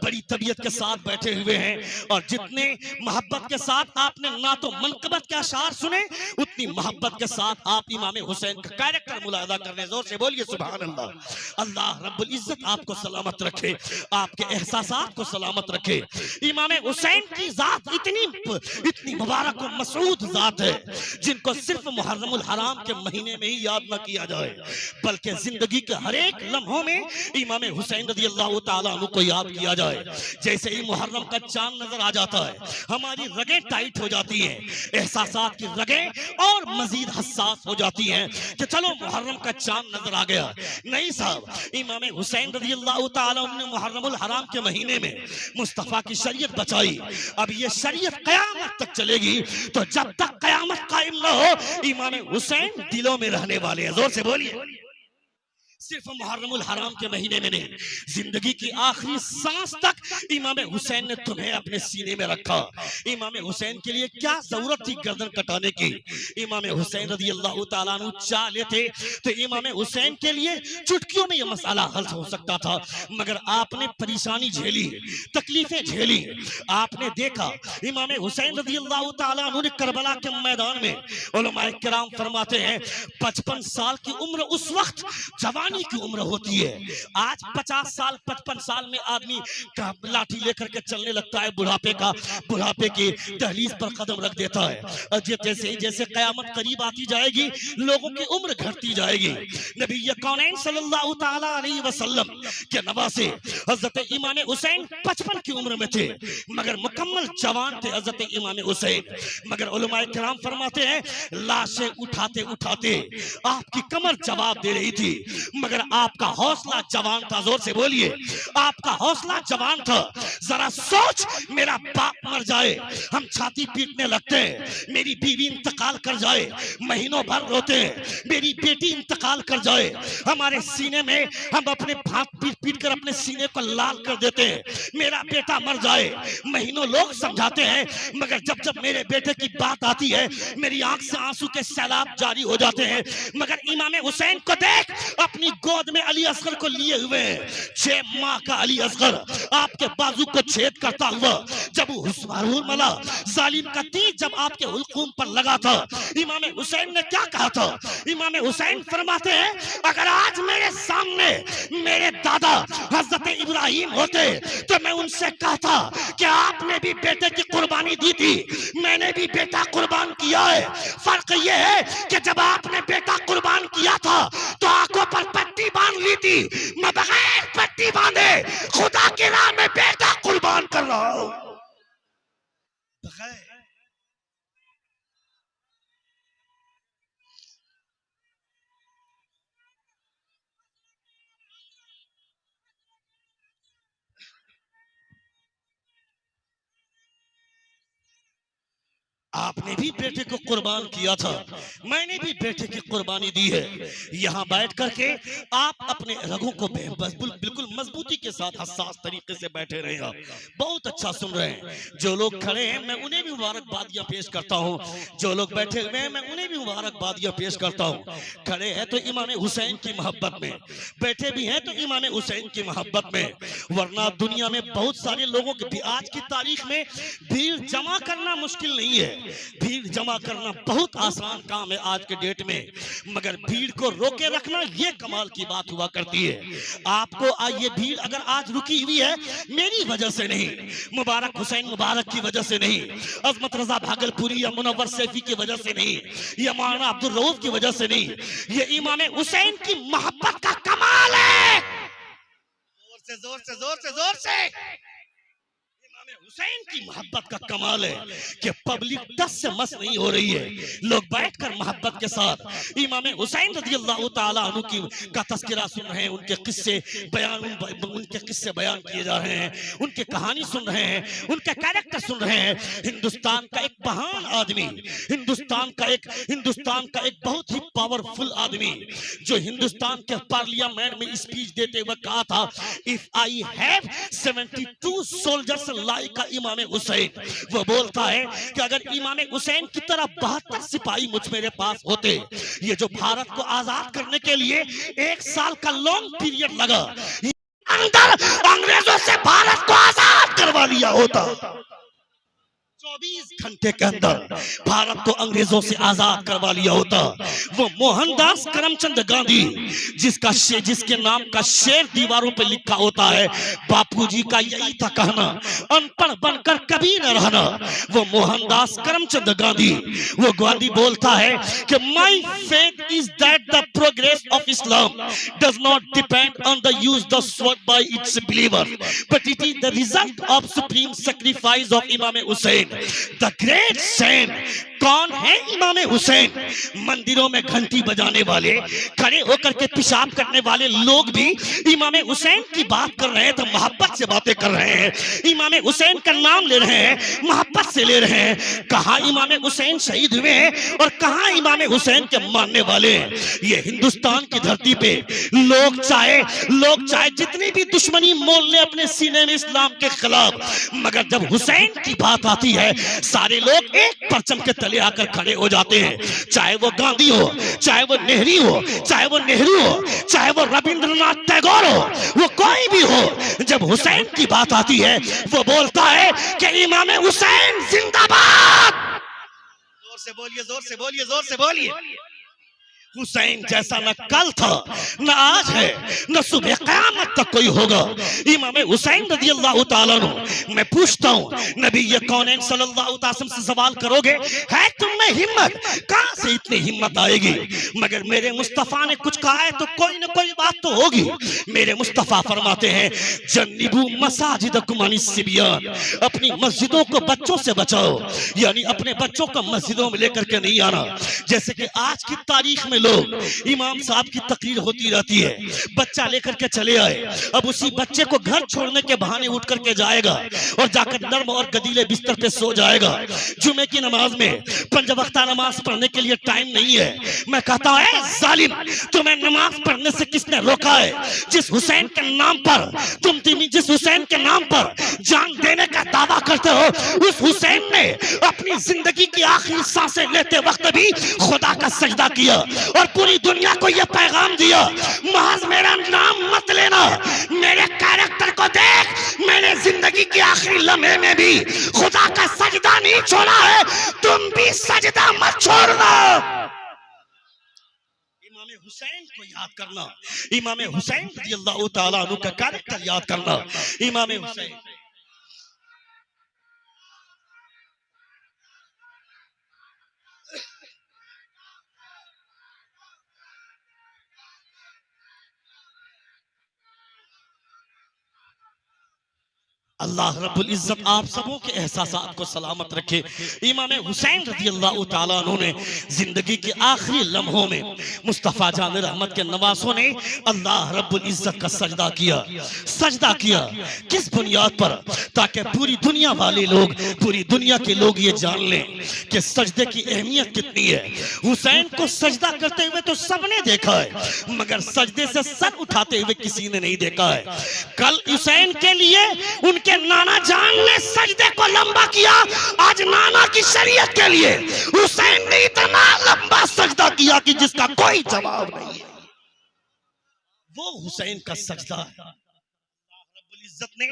[SPEAKER 1] बड़ी तबीयत के साथ बैठे हुए हैं, और जितने मोहब्बत के साथ आपने ना तो मनकबत के अशार सुने, उतनी मोहब्बत के साथ आप इमाम हुसैन का कैरेक्टर मुलाहिदा करने। जोर से बोलिए सुभान अल्लाह। अल्लाह रब्बुल इज्जत आपको सलामत रखे, आपके एहसासात को सलामत रखे। इमाम हुसैन की जात इतनी मुबारक और मसऊद जात है जिनको सिर्फ मुहर्रमुल हराम के महीने में ही याद न किया जाए, बल्कि जिंदगी के हर एक लम्हों में इमाम हुसैन रज़ी अल्लाह तआला अन्हु को याद किया जाए। जैसे ही मुहर्रम का चांद नजर आ जाता है, हमारी रगें टाइट हो जाती हैं, एहसासात की रगें और मजीद हसास हो जाती हैं कि चलो मुहर्रम का चांद नजर आ गया। नहीं साहब, इमाम हुसैन रज़ी अल्लाह तआला ने मुहर्रमुल हराम के महीने में मुस्तफा की शरीयत बचाई। अब ये शरीयत कयामत तक चलेगी, तो जब तक कयामत कायम न हो इमाम हुसैन दिलों में रहने वाले हैं। जोर से बोलिए। सिर्फ मुहर्रमुल हराम के महीने में नहीं, जिंदगी की आखिरी सांस तक इमाम हुसैन ने तुम्हें अपने सीने में रखा। इमाम हुसैन के लिए क्या जरूरत थी गर्दन कटाने की? इमाम हुसैन रज़ी अल्लाह तआला अन्हु चाह लेते तो इमाम हुसैन के लिए चुटकियों में यह मसला हल हो सकता था, मगर आपने परेशानी झेली, तकलीफें झेली। आपने देखा इमाम हुसैन रज़ी अल्लाह तआला अन्हु ने करबला के मैदान में, उलमाए किराम फरमाते हैं 55 साल की उम्र उस वक्त जवान की उम्र होती है। आज 50 साल 55 साल में आदमी का लाठी लेकर के चलने लगता है, बुढ़ापे की दहलीज पर कदम रख देता है। जैसे कयामत करीब आती जाएगी, लोगों की उम्र घटती जाएगी। नबी कौनैन सल्लल्लाहु तआला अलैहि वसल्लम के नवासे हजरत इमाम हुसैन 55 की उम्र में थे, मगर मुकम्मल जवान थे हजरत इमाम हुसैन। मगर उलमाए किराम फरमाते हैं लाशें उठाते उठाते आपकी कमर जवाब दे रही थी, मगर आपका हौसला जवान था। जोर से बोलिए, आपका हौसला जवान था। जरा सोच, मेरा बाप मर जाए हम छाती पीटने लगते हैं, मेरी बीवी इंतकाल कर जाए महीनों भर रोते हैं, मेरी बेटी इंतकाल कर जाए हमारे सीने में हम अपने हाथ पीट पीट कर अपने सीने को लाल कर देते हैं, मेरा बेटा मर जाए महीनों लोग समझाते हैं, मगर जब जब मेरे बेटे की बात आती है मेरी आंख से आंसू के सैलाब जारी हो जाते हैं। मगर इमाम हुसैन को देख, अपनी गोद में अली असगर को लिए हुए, 6 माह का अली असगर आपके बाजू को छेद करता हुआ, जब मला जालिम का तीर जब आपके हुल्कूम पर लगा था, इमाम हुसैन ने क्या कहा था? इमाम हुसैन फरमाते हैं अगर आज मेरे सामने मेरे दादा हजरत इब्राहिम होते तो मैं उनसे कहता कि आपने भी बेटे की कुर्बानी दी थी, मैंने भी बेटा कुर्बान किया है। फर्क यह है कि जब आपने बेटा कुर्बान किया था तो आंखों पर पट्टी बांध ली थी, मैं बगैर पट्टी बांधे खुदा की राह में बेटा कुर्बान कर रहा हूं। आपने भी बेटे को कुर्बान किया था, मैंने भी बेटे की कुर्बानी दी है। यहाँ बैठ करके आप अपने रगों को बिल्कुल मजबूती के साथ हसास तरीके से बैठे रहेगा। बहुत अच्छा सुन रहे हैं। जो लोग खड़े हैं मैं उन्हें भी मुबारकबादियां पेश करता हूँ, जो लोग बैठे हुए हैं मैं उन्हें भी मुबारकबादियां पेश करता हूँ। खड़े हैं तो इमाम हुसैन की मोहब्बत में, बैठे भी हैं तो इमाम हुसैन की मोहब्बत में। वरना दुनिया में बहुत सारे लोगों की आज की तारीख में भीड़ जमा करना मुश्किल नहीं है, भीड़ जमा करना बहुत आसान काम है आज के डेट में, मगर भीड़ को रोके रखना ये कमाल की बात हुआ करती है। आपको ये भीड़ अगर आज रुकी हुई है मेरी वजह से नहीं, मुबारक हुसैन मुबारक की वजह से नहीं, अजमत रजा भागलपुरी या मुनव्वर सैफी की वजह से नहीं, या मौलाना अब्दुल रऊफ की वजह से नहीं, ये इमाम हुसैन की मोहब्बत का कमाल है। जोर से जोर से जोर से जोर से हुसैन की मोहब्बत का कमाल है कि पब्लिक 10 से मस नहीं हो रही है, लोग बैठकर मोहब्बत के साथ इमाम हुसैन रज़ियल्लाहु ताला अन्हु की का तज़किरा सुन रहे हैं, उनके किस्से बयान किए जा रहे हैं, उनकी कहानी सुन रहे हैं, उनके कैरेक्टर सुन रहे हैं। हिंदुस्तान का एक महान आदमी, हिंदुस्तान का एक बहुत ही पावरफुल आदमी जो हिंदुस्तान के पार्लियामेंट में स्पीच देते हुए कहा था, if I have 72 soldiers like इमाम हुसैन, वो बोलता है कि अगर इमाम हुसैन की तरह 72 सिपाही मुझ मेरे पास होते, ये जो भारत को आजाद करने के लिए 1 साल का लॉन्ग पीरियड लगा, अंदर अंग्रेजों से भारत को आजाद करवा लिया होता। 24 घंटे के अंदर भारत को अंग्रेजों से आजाद करवा लिया होता। वो मोहनदास करमचंद गांधी जिसके नाम का शेर दीवारों पे लिखा होता है, बापूजी का यही था कहना, अनपढ़ बनकर कभी न रहना। वो मोहनदास करमचंद गांधी बोलता है कि my faith is that the progress of Islam does not depend on the use the sword bye it's believer but it is the result of supreme sacrifice of इमाम हुसैन द ग्रेट सेंट। कौन है इमाम हुसैन? मंदिरों में घंटी बजाने वाले, खड़े होकर के पेशाब करने वाले लोग भी इमाम हुसैन की बात कर रहे हैं तो मोहब्बत से बातें कर रहे हैं, इमाम हुसैन का नाम ले रहे हैं, मोहब्बत से ले रहे हैं। कहां इमाम हुसैन शहीद हुए हैं और कहां इमाम हुसैन के मानने वाले हैं। ये हिंदुस्तान की धरती पे लोग चाहे जितनी भी दुश्मनी मोल ले अपने सीने में इस्लाम के खिलाफ, मगर जब हुसैन की बात आती है सारे लोग एक परचम के तले आकर खड़े हो जाते हैं। चाहे वो गांधी हो, चाहे वो नेहरू हो, चाहे वो नेहरू हो, चाहे वो रविंद्रनाथ टैगोर हो, वो कोई भी हो, जब हुसैन की बात आती है वो बोलता है कि इमाम हुसैन जिंदाबाद। जोर से बोलिए, जोर से बोलिए, जोर से बोलिए। हुसैन जैसा न कल था, न आज है, न सुबह क़यामत तक कोई होगा। इमाम हुसैन रज़ियल्लाहु ताला अन्हु, मैं पूछता हूँ, नबी कौनैन सल्लल्लाहु अलैहि वसल्लम से सवाल करोगे, है तुम में हिम्मत? कहां से इतनी हिम्मत आएगी? मगर मेरे मुस्तफा ने कुछ कहा है तो कोई न कोई बात तो होगी। मेरे मुस्तफा फरमाते हैं, जन्निबू मसाजिदकुम अनिस्सिबियान, अपनी मस्जिदों को बच्चों से बचाओ, यानी अपने बच्चों को मस्जिदों में लेकर के नहीं आना। जैसे कि आज की तारीख में लोग, इमाम साहब की तकरीर होती रहती है, बच्चा लेकर के चले आए, अब उसी बच्चे को घर छोड़ने के बहाने उठ करके जाएगा और जाकर नर्म और गदीले बिस्तर पे सो जाएगा। जुमे की नमाज में 5 वक्त नमाज पढ़ने के लिए टाइम नहीं है। मैं कहता है जालिम, तुम्हें नमाज पढ़ने से किसने रोका है? जिस हुसैन के नाम पर जिस हुसैन के नाम पर जान देने का दावा करते हो, उस हुसैन ने अपनी जिंदगी की आखिरी सांसें लेते वक्त भी खुदा का सजदा किया और पूरी दुनिया को यह पैगाम दिया, महज मेरा नाम मत लेना, मेरे कैरेक्टर को देख, मैंने जिंदगी के आखिरी लम्हे में भी खुदा का सजदा नहीं छोड़ा है, तुम भी सजदा मत छोड़ना। इमाम हुसैन को याद करना, इमाम हुसैन रज़ियल्लाहु ताला अन्हु का कैरेक्टर याद करना। इमाम हुसैन अल्लाह रब्बुल इज्जत आप सबों के एहसासात को सलामत रखे। इमाम हुसैन रज़ियल्लाहु ताला अन्हु ने जिंदगी के आखिरी लम्हों में मुस्तफ़ा जान रहमत के नवासों ने अल्लाह रब्बुल इज्जत का सजदा किया। किस बुनियाद पर? ताकि पूरी दुनिया वाले लोग, पूरी दुनिया के लोग ये जान लें कि सजदे की अहमियत कितनी है। हुसैन को सजदा करते हुए तो सबने देखा है, मगर सजदे से सर उठाते हुए किसी ने नहीं देखा है। कल हुसैन के लिए उनके नाना जान ने सजदे को लंबा किया, आज नाना की शरीयत के लिए हुसैन ने इतना लंबा सजदा किया कि जिसका कोई जवाब नहीं है। वो हुसैन का सजदा है। इज्जत ने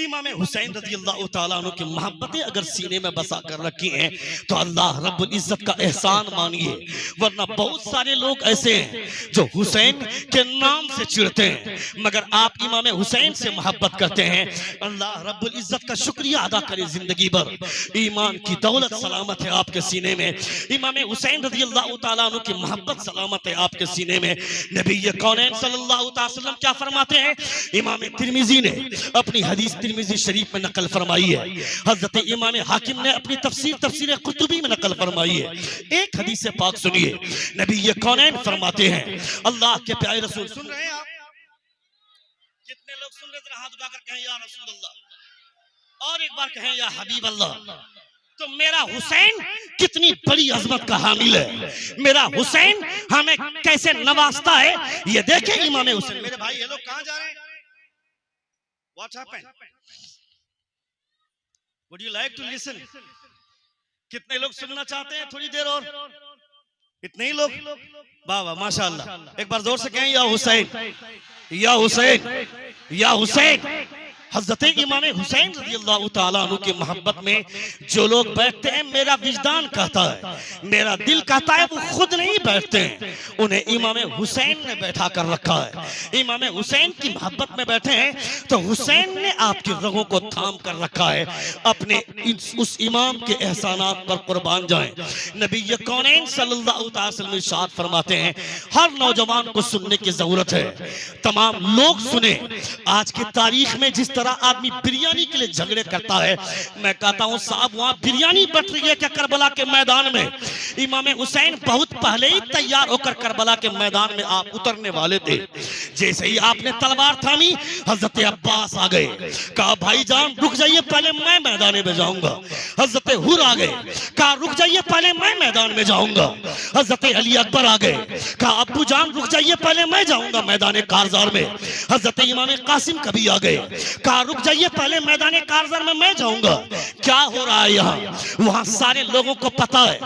[SPEAKER 1] इमाम हुसैन रज़ियल्लाहु ताला अन्हु की मोहब्बतें अगर सीने में बसा कर रखी हैं तो अल्लाह रब्बुल इज्जत का एहसान मानिए, वरना बहुत सारे लोग ऐसे हैं जो हुसैन के नाम से चिढ़ते हैं, मगर आप इमाम हुसैन से मोहब्बत करते हैं। अल्लाह रब्बुल इज्जत का शुक्रिया अदा करें जिंदगी भर। ईमान की दौलत सलामत है आपके सीने में, इमाम हुसैन रज़ियल्लाहु ताला अन्हु की मोहब्बत सलामत है आपके सीने में। नबी कौनैन सल्लल्लाहु अलैहि वसल्लम क्या फरमाते हैं? इमाम तिर्मिज़ी ने अपनी हदीस तिरमिज़ी शरीफ में नकल फरमाई है। हजरत इमाम हाकिम ने अपनी तफसीर कुतुबी में नकल फरमाई है। एक हदीस पाक सुनिए, नबी ये कौनैन फरमाते हैं, अल्लाह के प्यारे रसूल, सुन रहे हैं आप? कितने लोग सुन रहे? जरा हाथ उठाकर कहें या रसूल अल्लाह, और एक बार कहें या हबीब अल्लाह। तो मेरा हुसैन कितनी बड़ी अजमत का हामिल है, मेरा हुसैन हमें कैसे नवाजता है, ये देखें इमाम हुसैन। मेरे भाई ये लोग कहां जा रहे हैं? What happened? Would you like to listen? कितने लोग सुनना चाहते हैं थोड़ी देर और? इतने ही लोग? वाह वाह माशाअल्लाह। एक बार जोर से कहें या हुसैन, या हुसैन, या हुसैन। हज़रत इमाम हुसैन रज़ियल्लाहु ताला अन्हु की मोहब्बत में जो लोग बैठते हैं, मेरा विजदान कहता है, मेरा दिल कहता है, वो खुद नहीं बैठते हैं, उन्हें इमाम हुसैन ने बैठा कर रखा है। इमाम हुसैन की मोहब्बत में बैठे हैं तो हुसैन ने आपकी रगों को थाम कर रखा है। अपने उस इमाम के एहसानात पर कुर्बान जाएं। नबी कौनैन सल्लल्लाहु अलैहि वसल्लम इरशाद फरमाते हैं, हर नौजवान को सुनने की जरूरत है, तमाम लोग सुने। आज की तारीख में जिस तरह आदमी बिरयानी के लिए झगड़े करता है, मैं कहता हूं साहब वहां बिरयानी बट रही है क्या करबला के मैदान में? इमाम हुसैन बहुत पहले ही तैयार होकर करबला के मैदान में आप उतरने वाले थे। जैसे ही आपने तलवार थामी, हजरत अब्बास आ गए, कहा भाईजान रुक जाइए, पहले मैं मैदान में जाऊंगा। हजरत हुर आ गए, कहा रुक जाइए, पहले मैं मैदान में जाऊंगा। हजरत अली अकबर आ गए, कहा अब्बू जान रुक जाइए, पहले मैं जाऊंगा मैदान कारजार में। हजरत इमाम कासिम कभी आ गए, कहा रुक जाइए, पहले मैदान कारजार में मैं जाऊंगा। क्या हो रहा है यहाँ? वहां सारे लोगों को पता है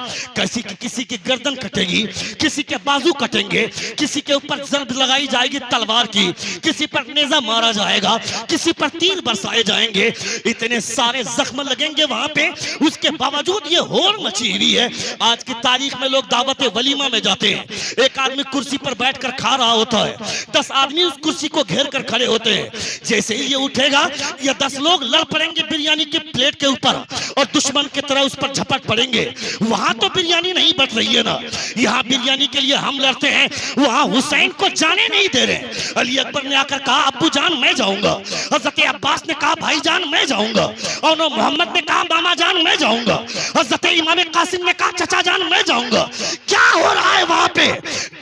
[SPEAKER 1] किसी की गर्दन कटेगी, किसी के बाजू कटेंगे, किसी के ऊपर जर्ब लगाई जाएगी तलवार की, किसी पर नेजा मारा जाएगा, किसी पर तीर बरसाए जाएंगे, इतने सारे जख्म लगेंगे वहां पे। उसके बावजूद ये होड़ मची हुई है। आज की तारीख में लोग दावत वलीमा में जाते हैं, एक आदमी कुर्सी पर बैठकर खा रहा होता है, 10 आदमी उस कुर्सी को घेर कर खड़े होते हैं। जैसे ही ये उठेगा, ये 10 लोग लड़ पड़ेंगे बिरयानी की प्लेट के ऊपर और दुश्मन की तरह उस पर झपट पड़ेंगे। वहां तो बिरयानी नहीं बट रही है ना, यहाँ बिरयानी के लिए हम लड़ते हैं, वहां हुसैन को जाने नहीं दे रहे। अली अकबर ने आकर कहा अब्बू जान मैं जाऊंगा। हजरत अब्बास ने कहा भाई जान मैं जाऊंगा। और मोहम्मद ने कहा मामा जान मैं जाऊंगा। हजरत इमाम कासिम ने कहा चचा जान मैं जाऊंगा। क्या हो रहा है वहां पे?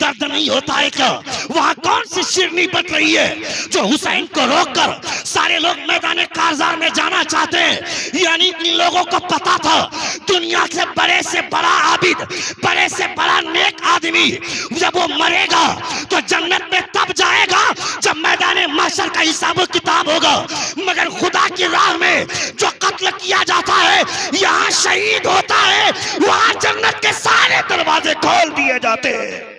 [SPEAKER 1] दर्द नहीं होता है क्या? वहां कौन सी शिरनी बट रही है जो हुसैन को रोककर सारे लोग मैदान कारजार में जाना चाहते हैं? यानी इन लोगों को पता था दुनिया से बड़ा आबिद, बड़े से बड़ा नेक आदमी जब वो मरेगा तो जन्नत में तब जाएगा जब मैदान महशर का हिसाब किताब होगा। मगर खुदा की राह में जो कत्ल किया जाता है, यहाँ शहीद होता है, वहां जन्नत के सारे दरवाजे खोल दिए जाते हैं।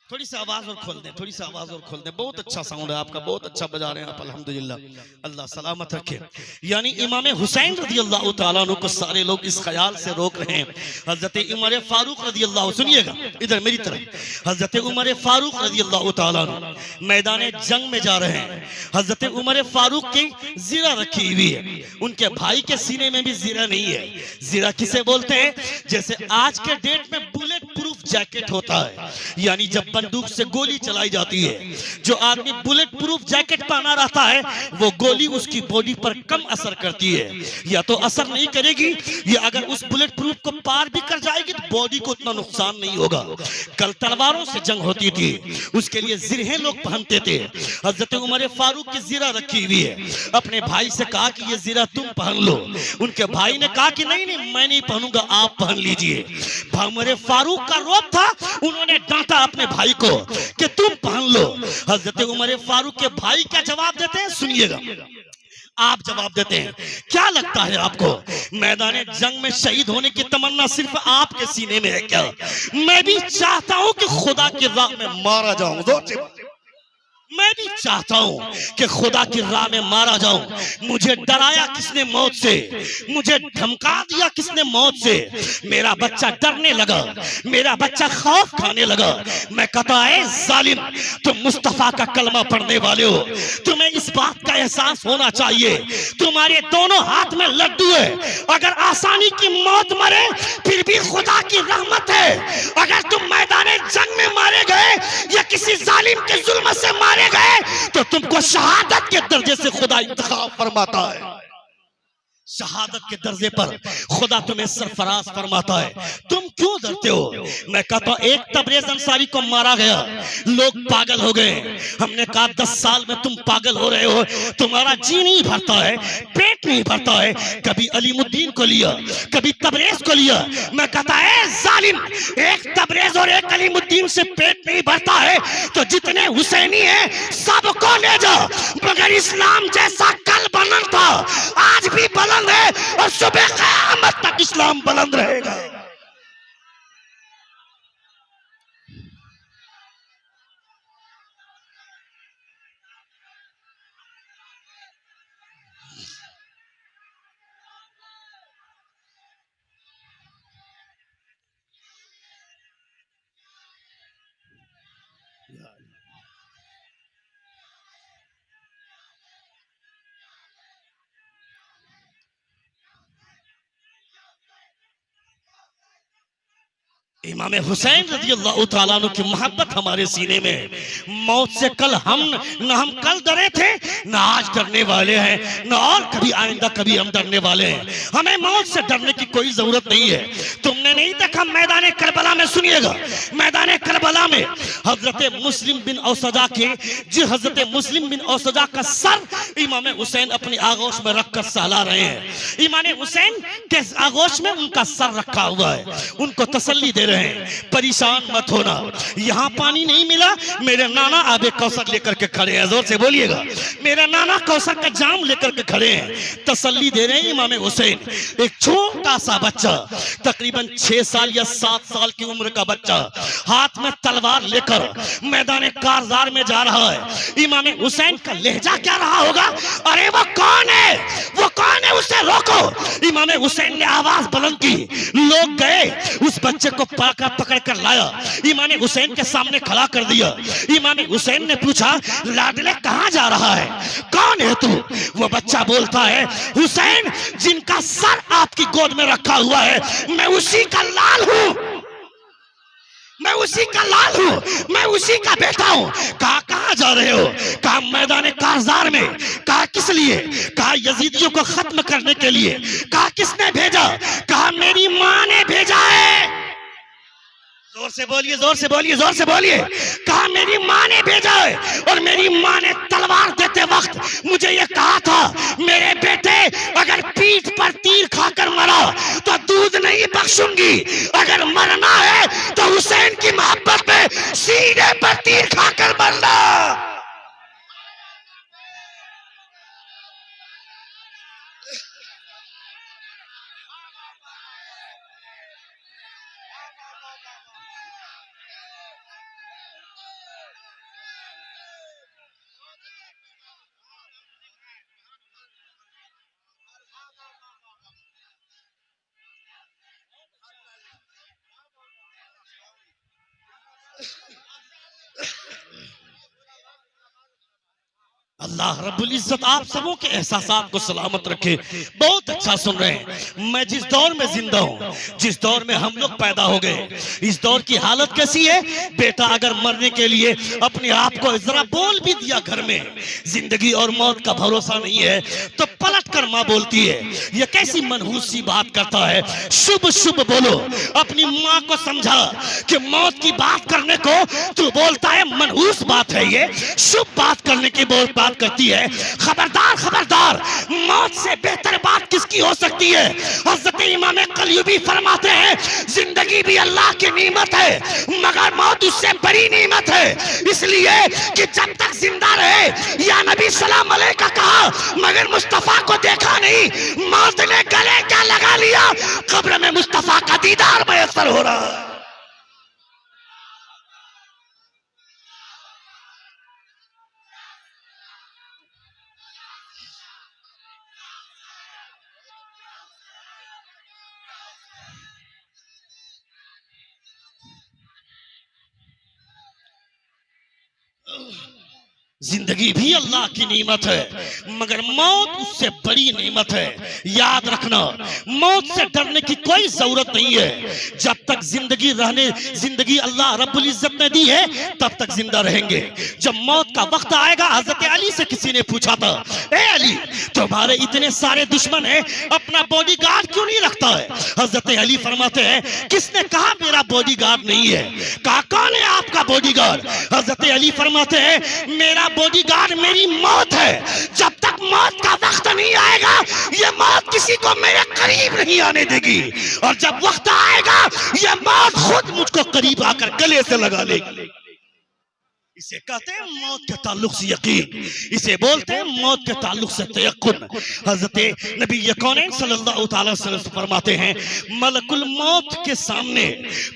[SPEAKER 1] थोड़ी सी आवाज और खोल दें, थोड़ी सी आवाज और खोल दें। बहुत अच्छा साउंड है आपका, बहुत अच्छा बजा रहे हैं आप, अल्हम्दुलिल्लाह, अल्लाह सलामत रखे। यानी इमाम हुसैन रज़ियल्लाहु ताला अन्हु को सारे लोग इस ख्याल से रोक रहे हैं। हजरत उमर फारूक रज़ियल्लाहु, सुनिएगा इधर मेरी तरफ, हजरत उमर फारूक रज़ियल्लाहु ताला अन्हु मैदान जंग में जा रहे हैं। हजरत उमर फारूक की जीरा रखी हुई है, उनके भाई के सीने में भी जीरा नहीं है। जीरा किसे बोलते हैं? जैसे आज के डेट में बुलेट प्रूफ जैकेट होता है, यानी जब बंदूक से गोली चलाई जाती है, जो आदमी बुलेट प्रूफ जैकेट पहना रहता है वो गोली उसकी बॉडी पर कम असर करती है, या तो असर नहीं करेगी, या अगर उस बुलेट प्रूफ को पार भी कर जाएगी तो बॉडी को उतना नुकसान नहीं होगा। कल तलवारों से जंग होती थी, उसके लिए जिरहें लोग पहनते थे। हजरत उमर फारूक की जीरा रखी हुई है, अपने भाई से कहा कि ये जीरा तुम पहन लो। उनके भाई ने कहा कि नहीं नहीं मैं नहीं पहनूंगा, आप पहन लीजिए। उमर फारूक का रोब था, उन्होंने डांटा अपने भाई को कि तुम पहन लो। हजरत उमर फारूक के भाई क्या जवाब देते हैं, सुनिएगा। आप जवाब देते हैं, क्या लगता है आपको मैदान जंग में शहीद होने की तमन्ना सिर्फ आपके सीने में है क्या? मैं भी चाहता हूं कि खुदा की राह में मारा जाऊं, मैं भी चाहता हूं कि खुदा की राह में मारा जाऊं। मुझे डराया किसने मौत से, मुझे धमका दिया किसने मौत से। मेरा बच्चा डरने लगा, मेरा बच्चा खौफ खाने लगा। मैं कहता है जालिम, तुम मुस्तफा का कलमा पढ़ने वाले हो, तुम्हें इस बात का एहसास होना चाहिए तुम्हारे दोनों हाथ में लड्डू है। अगर आसानी की मौत मरे फिर भी खुदा की रहमत है। अगर तुम मैदान जंग में मारे गए या किसी जालिम के जुल्म से मारे गए तो तुमको शहादत के दर्जे से खुदा इंतखाब फरमाता है। शहादत के दर्जे पर खुदा तुम्हें सरफराज फरमाता है। तुम क्यों डरते हो? मैं कहता हूं एक तबरेज अंसारी को मारा गया, लोग पागल हो गए। हमने कहा 10 साल में तुम पागल हो रहे हो, तुम्हारा जी नहीं भरता है, पेट नहीं भरता है। कभी अलीमुद्दीन को लिया, कभी तबरेज को लिया। मैं कहता है जालिम, एक तबरेज और एक अलीमुद्दीन से पेट नहीं भरता है तो जितने हुसैनी है सबको ले जाओ। मगर इस्लाम जैसा कल बुलंद था आज भी बुलंद है और सुबह क़यामत तक इस्लाम बुलंद रहेगा। इमाम हुसैन रज़ियल्लाहु ताला अन्हु की मोहब्बत हमारे सीने में। मौत से कल हम कल डरे थे, न आज डरने वाले हैं, न और कभी आइंदा कभी हम डरने वाले हैं। हमें मौत से डरने की कोई जरूरत नहीं है। तुमने नहीं देखा मैदान करबला में, सुनिएगा, मैदान करबला में हजरत मुस्लिम बिन औसजा के हजरत मुस्लिम बिन औसजा का सर इमाम हुसैन अपनी आगोश में रखकर सहला रहे हैं। इमाम हुसैन के आगोश में उनका सर रखा हुआ है, उनको तसल्ली दे रहे हैं, परेशान मत होना। यहां पानी नहीं मिला, मेरे नाना आबे कौसर लेकर के खड़े हैं। जोर से बोलिएगा, मेरे नाना कौसर का जाम लेकर के खड़े हैं, तसल्ली दे रहे हैं इमाम हुसैन। एक छोटा सा बच्चा, तकरीबन 6 साल या 7 साल की उम्र का बच्चा, हाथ में तलवार लेकर मैदान कारजार में जा रहा है। इमाम हुसैन का लहजा क्या रहा होगा? अरे वो कौन है, वो कौन है, उसे रोको। इमाम हुसैन ने आवाज बुलंद की, लोग गए, उस बच्चे को पकड़ कर लाया, इमाम हुसैन के सामने खड़ा कर दिया। इमाम हुसैन ने पूछा, लाडले कहां जा रहा है, कौन है तू? वो बच्चा बोलता है, हुसैन जिनका सर आपकी गोद में रखा हुआ है, मैं उसी का लाल हूं, मैं उसी का लाल हूं, मैं उसी का बेटा हूं। कहा कहां जा रहे हो? कहा मैदान कारजार में। कहा किस लिए? कहा यजीदियों को खत्म करने के लिए। कहा किसने भेजा? कहा मेरी मां ने भेजा है। जोर से बोलिए, जोर से बोलिए, जोर से बोलिए। कहा मेरी मां ने भेजा है और मेरी मां ने तलवार देते वक्त मुझे ये कहा था, मेरे बेटे अगर पीठ पर तीर खाकर मरा तो दूध नहीं बख्शूंगी, अगर मरना है तो हुसैन की मोहब्बत में सीने पर तीर खाकर मरना। अल्लाह रब्बुल इज्जत आप सबों के एहसासात को सलामत रखे। बहुत अच्छा सुन रहे हैं। मैं जिस दौर में जिंदा हूँ, जिस दौर में हम लोग पैदा हो गए, इस दौर की हालत कैसी है? बेटा अगर मरने के लिए अपने आप को जरा बोल भी दिया घर में, जिंदगी और मौत का भरोसा नहीं है, तो पलट कर माँ बोलती है, ये कैसी मनहूस सी बात करता है, शुभ शुभ बोलो। अपनी माँ को समझा कि मौत की बात करने को तू बोलता है मनहूस बात है, ये शुभ बात करने की बात करती है। खबरदार खबरदार, मौत से बेहतर बात किसकी हो सकती है? हज़रत इमाम कलयुबी फरमाते हैं, जिंदगी भी अल्लाह की नेमत है मगर मौत उससे बड़ी नेमत है, इसलिए कि जब तक जिंदा रहे, या नबी सलाम अलैह का कहा मगर मुस्तफा को देखा नहीं, मौत ने गले क्या लगा लिया, कब्र में मुस्तफा का दीदार मयसर हो रहा है। जिंदगी भी अल्लाह की नेमत है, मगर मौत उससे बड़ी नेमत है। याद रखना, मौत से डरने की कोई जरूरत नहीं है। जब तक जिंदगी अल्लाह रब्बुल इज्जत ने दी है, तब तक जिंदा रहेंगे। जब मौत का वक्त आएगा, हजरत अली से किसी ने पूछा था, ए अली, तुम्हारे इतने सारे दुश्मन हैं, अपना बॉडीगार्ड क्यों नहीं रखता है? हजरत अली फरमाते हैं, किसने कहा मेरा बॉडीगार्ड नहीं है? कहा कौन है आपका बॉडीगार्ड? हजरत अली फरमाते हैं, मेरा बॉडीगार्ड मेरी मौत है। जब तक मौत का वक्त नहीं आएगा, ये मौत किसी को मेरे करीब नहीं आने देगी, और जब वक्त आएगा, ये मौत खुद मुझको करीब आकर गले से लगा लेगी। इसे कहते हैं मौत के ताल्लुक से यकीन, इसे बोलते हैं मौत के ताल्लुक से तयक्कुन। हजरत नबी कौनैन सल्लल्लाहु अलैहि वसल्लम फरमाते हैं, मलकुल मौत के सामने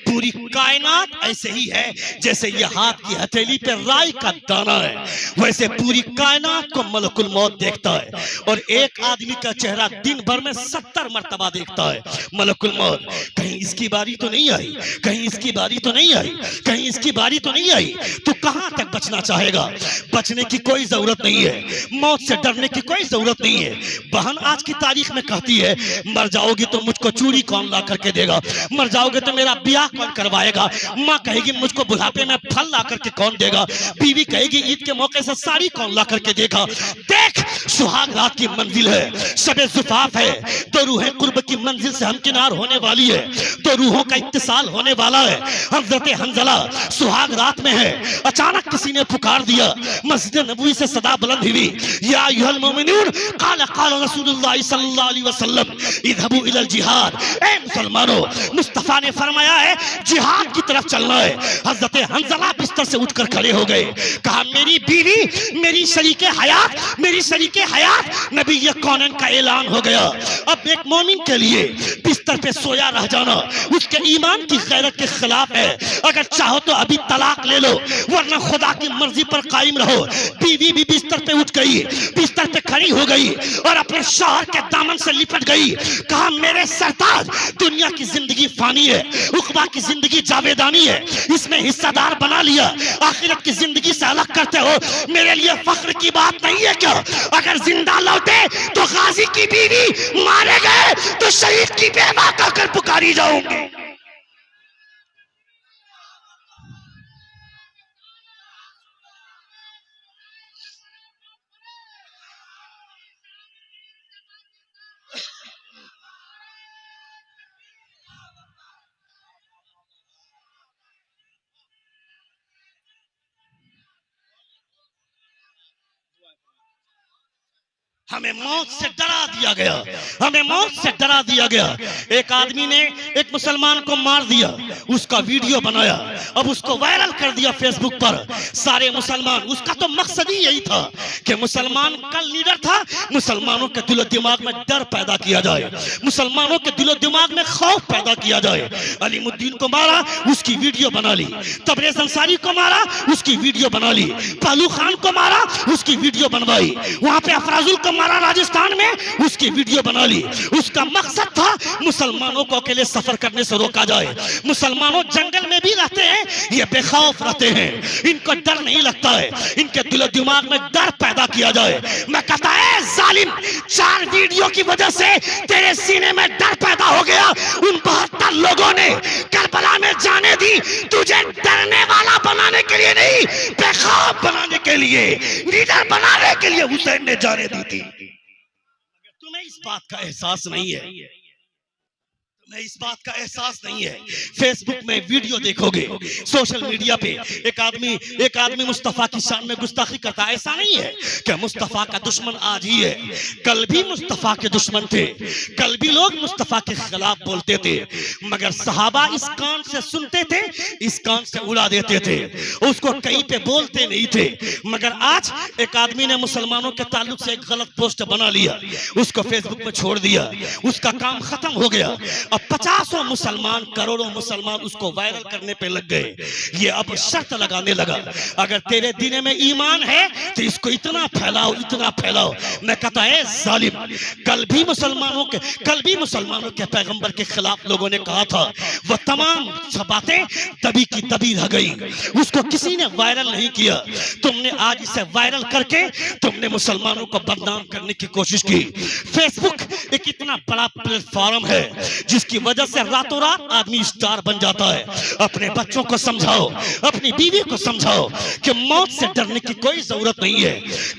[SPEAKER 1] पूरी कायनात ऐसे ही है जैसे ये हाथ की हथेली पे राई का दाना है, वैसे पूरी कायनात को मलकुल मौत देखता है। और एक आदमी का चेहरा दिन भर में 70 मरतबा देखता है मलकुल मौत। कहीं इसकी बारी तो नहीं आई, कहीं इसकी बारी तो नहीं आई, कहीं इसकी बारी तो नहीं आई, तो कहां तक बचना चाहेगा? बचने की कोई जरूरत नहीं है, मौत से डरने की कोई जरूरत नहीं है। बहन आज की तारीख में कहती है, मर जाओगी तो मुझको चूड़ी कौन ला करके देगा, मर जाओगे तो मेरा ब्याह कौन करवाएगा। माँ कहेगी मुझको बुढ़ापे में फल ला करके कौन देगा। बीवी कहेगी ईद के मौके से साड़ी कौन ला करके देगा। देख, सुहाग रात की मंजिल है, शबे जुफाफ है, दो रूहें कुर्ब की मंजिल से हमकिनार होने वाली है, दो रूहों का इत्तिसाल होने वाला है। हज़रत हंज़ला सुहाग रात में है, अचानक किसी ने पुकार दिया, मस्जिद नबवी से सदा बुलंद हुई, या अय्युहल मोमिनून क़ाल क़ाल रसूलुल्लाह सल्लल्लाहु अलैहि वसल्लम इज़हबू इलल जिहाद। ए मुसलमानों, मुस्तफा ने फरमाया है जिहाद की तरफ चलना है। हज़रत हंज़ला बिस्तर से उठकर खड़े हो गए, कहा मेरी बीवी, मेरी शरीके हयात नबी कौनैन का ऐलान हो गया। अब एक मोमिन के लिए बिस्तर पे सोया रह जाना उसके ईमान की गैरत के खिलाफ है। अगर चाहो तो अभी तलाक ले लो, वरना खुदा की मर्जी पर कायम रहो। बीवी भी बिस्तर पे उठ गई, बिस्तर पे खड़ी हो गई और अपने शौहर के दामन से लिपट गई। कहा मेरे सरताज, दुनिया की जिंदगी फानी है, उक़बा की जिंदगी जावेदानी है, इसमें हिस्सेदार बना लिया, आखिरत की जिंदगी से अलग करते हो, मेरे लिए फख्र की बात नहीं है क्या? अगर जिंदा लौटे तो गाजी की बीवी, मारे गए तो शहीद की बेवा कहकर पुकारी जाऊंगी। हमें मौत से डरा दिया गया, हमें मौत से डरा दिया गया। एक आदमी ने एक मुसलमान को मार दिया, उसका वीडियो बनाया, अब उसको वायरल कर दिया फेसबुक पर। सारे मुसलमान, उसका तो मकसद ही यही था कि मुसलमान का लीडर था, मुसलमानों के दिलो दिमाग में डर पैदा किया जाए, मुसलमानों के दिलो दिमाग में खौफ पैदा किया जाए। अलीमुद्दीन को मारा, उसकी वीडियो बना ली। तबरेज़ अंसारी को मारा, उसकी वीडियो बना ली। पहलू खान को मारा, उसकी वीडियो बनवाई। वहां पे अफराजुल को मारा राजस्थान में, उसकी वीडियो बना ली। उसका मकसद था मुसलमानों को अकेले सफर करने से रोका जाए। मुसलमानों जंगल में भी रहते हैं, ये बेखौफ रहते हैं, इनको डर नहीं लगता है, इनके दिलो दिमाग में डर पैदा किया जाए। मैं कहता है जालिम, 4 वीडियो की वजह से तेरे सीने में डर पैदा हो गया। उन 72 लोगों ने करबला में जाने दी, तुझे डरने वाला बनाने के लिए नहीं, बेखौफ बनाने के लिए, लीडर बनाने के लिए हुसैन ने जाने दी थी। तुम्हें इस बात का एहसास नहीं है, तुम्हें इस बात का एहसास नहीं है। फेसबुक में वीडियो देखोगे, सोशल मीडिया पे एक आदमी मुस्तफा की शान में गुस्ताखी करता है। ऐसा नहीं है कि मुस्तफा का दुश्मन आज ही है, कल भी मुस्तफा के दुश्मन थे, कल भी लोग मुस्तफा के खिलाफ बोलते थे, मगर सहाबा इस कान से सुनते थे, इस कान से उड़ा देते थे, उसको कहीं पे बोलते नहीं थे। मगर आज एक आदमी ने मुसलमानों के ताल्लुक से एक गलत पोस्ट बना लिया, उसको फेसबुक में छोड़ दिया, उसका काम खत्म हो गया। अब 50 मुसलमान, करोड़ों मुसलमान उसको वायरल करने पे लग गए। ये अब शर्त लगाने लगा, अगर तेरे दिल में ईमान है तो इसको इतना फैलाओ, इतना फैलाओ। मैं कहता है जालिम, कल भी मुसलमानों के पैगंबर के खिलाफ लोगों ने कहा था, वह तमाम बातें तभी की तभी रह गई, उसको किसी ने वायरल नहीं किया। तुमने आज इसे वायरल करके तुमने मुसलमानों को बदनाम करने की कोशिश की। फेसबुक एक इतना बड़ा प्लेटफॉर्म है जिसकी वजह से रातों रात आदमी स्टार बन जाता है। अपने बच्चों को समझाओ, अपनी बीवी को समझाओ कि मौत से डरने की कोई जरूरत नहीं है।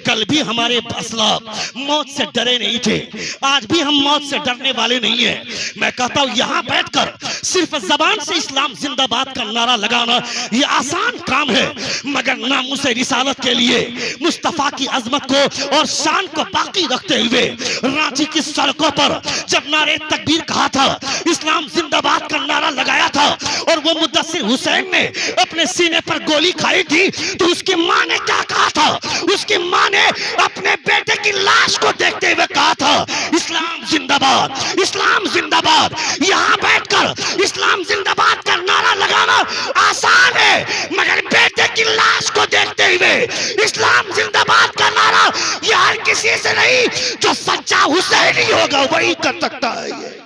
[SPEAKER 1] कल भी हमारे असलाफ मौत से डरे नहीं थे, आज भी हम मौत से डरने वाले नहीं है। मैं कहता हूं यहां बैठकर सिर्फ जबान से इस्लाम जिंदाबाद का नारा लगाना ये आसान काम है, मगर नामुसे रिसालत के लिए मुस्तफा की अजमत को और शान को बाकी रखते हुए रांची की सड़कों पर जब नारे तकबीर कहा था, इस्लाम जिंदाबाद का नारा लगाया था और वो मुद्दस्सिर हुसैन ने अपने सीने पर गोली खाई थी, तो उसकी मां ने क्या कहा था? उसकी मां ने अपने बेटे की लाश को देखते हुए कहा था, इस्लाम जिंदाबाद, इस्लाम जिंदाबाद। यहां बैठकर इस्लाम जिंदाबाद का नारा लगाना आसान है, मगर बेटे की लाश को देखते हुए इस्लाम जिंदाबाद का नारा ये हर किसी से नहीं, जो सच्चा हुसैनी होगा वही कर सकता है। ये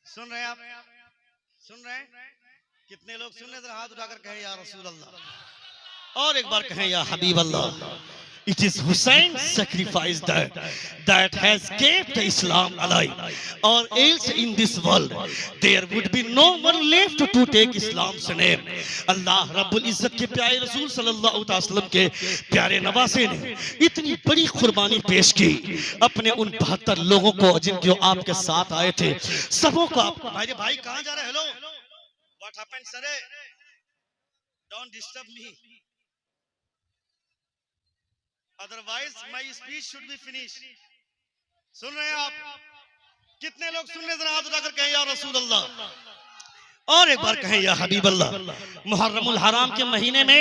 [SPEAKER 1] सुन रहे हैं आप? सुन रहे हैं? कितने लोग सुन रहे? हाथ उठाकर कहें या रसूल अल्लाह, और एक बार कहें या हबीब अल्लाह। It is Hussein sacrifice that has kept Islam alive, or else in this world there would be no one left to take Islam's name. अल्लाह रब्बुल इज्जत के प्यारे रसूल सल्लल्लाहु अलैहि वसल्लम के प्यारे नवासे ने इतनी बड़ी कुर्बानी पेश की अपने उन 72 लोगों को जिनके आपके साथ आए थे, सबों को आप भाई कहां जा रहे? Hello, what happened sir? Don't disturb me, otherwise my speech should be finished. सुन रहे हैं आप? कितने लोग सुन रहे हैं? जरा हाथ उठाकर कहें या रसूल अल्लाह, और एक बार कहें या हबीब अल्लाह। मुहर्रमुल हराम के महीने में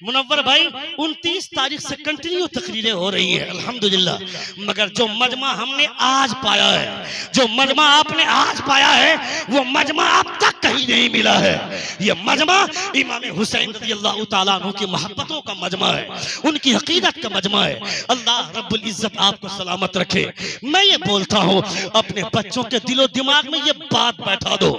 [SPEAKER 1] मुनव्वर भाई 29 तारीख से कंटिन्यू तकरीरें हो रही है अल्हम्दुलिल्लाह, मगर जो मजमा हमने आज पाया है, जो मजमा आपने आज पाया है, वो मजमा अब तक कहीं नहीं मिला है। ये मजमा इमाम हुसैन रज़ियल्लाहु ताला अन्हु की मोहब्बतों का मजमा है, उनकी हकीकत का मजमा है। अल्लाह रब्बुल इज्जत आपको सलामत रखे। मैं ये बोलता हूँ, अपने बच्चों के दिलो दिमाग में ये बात बैठा दो,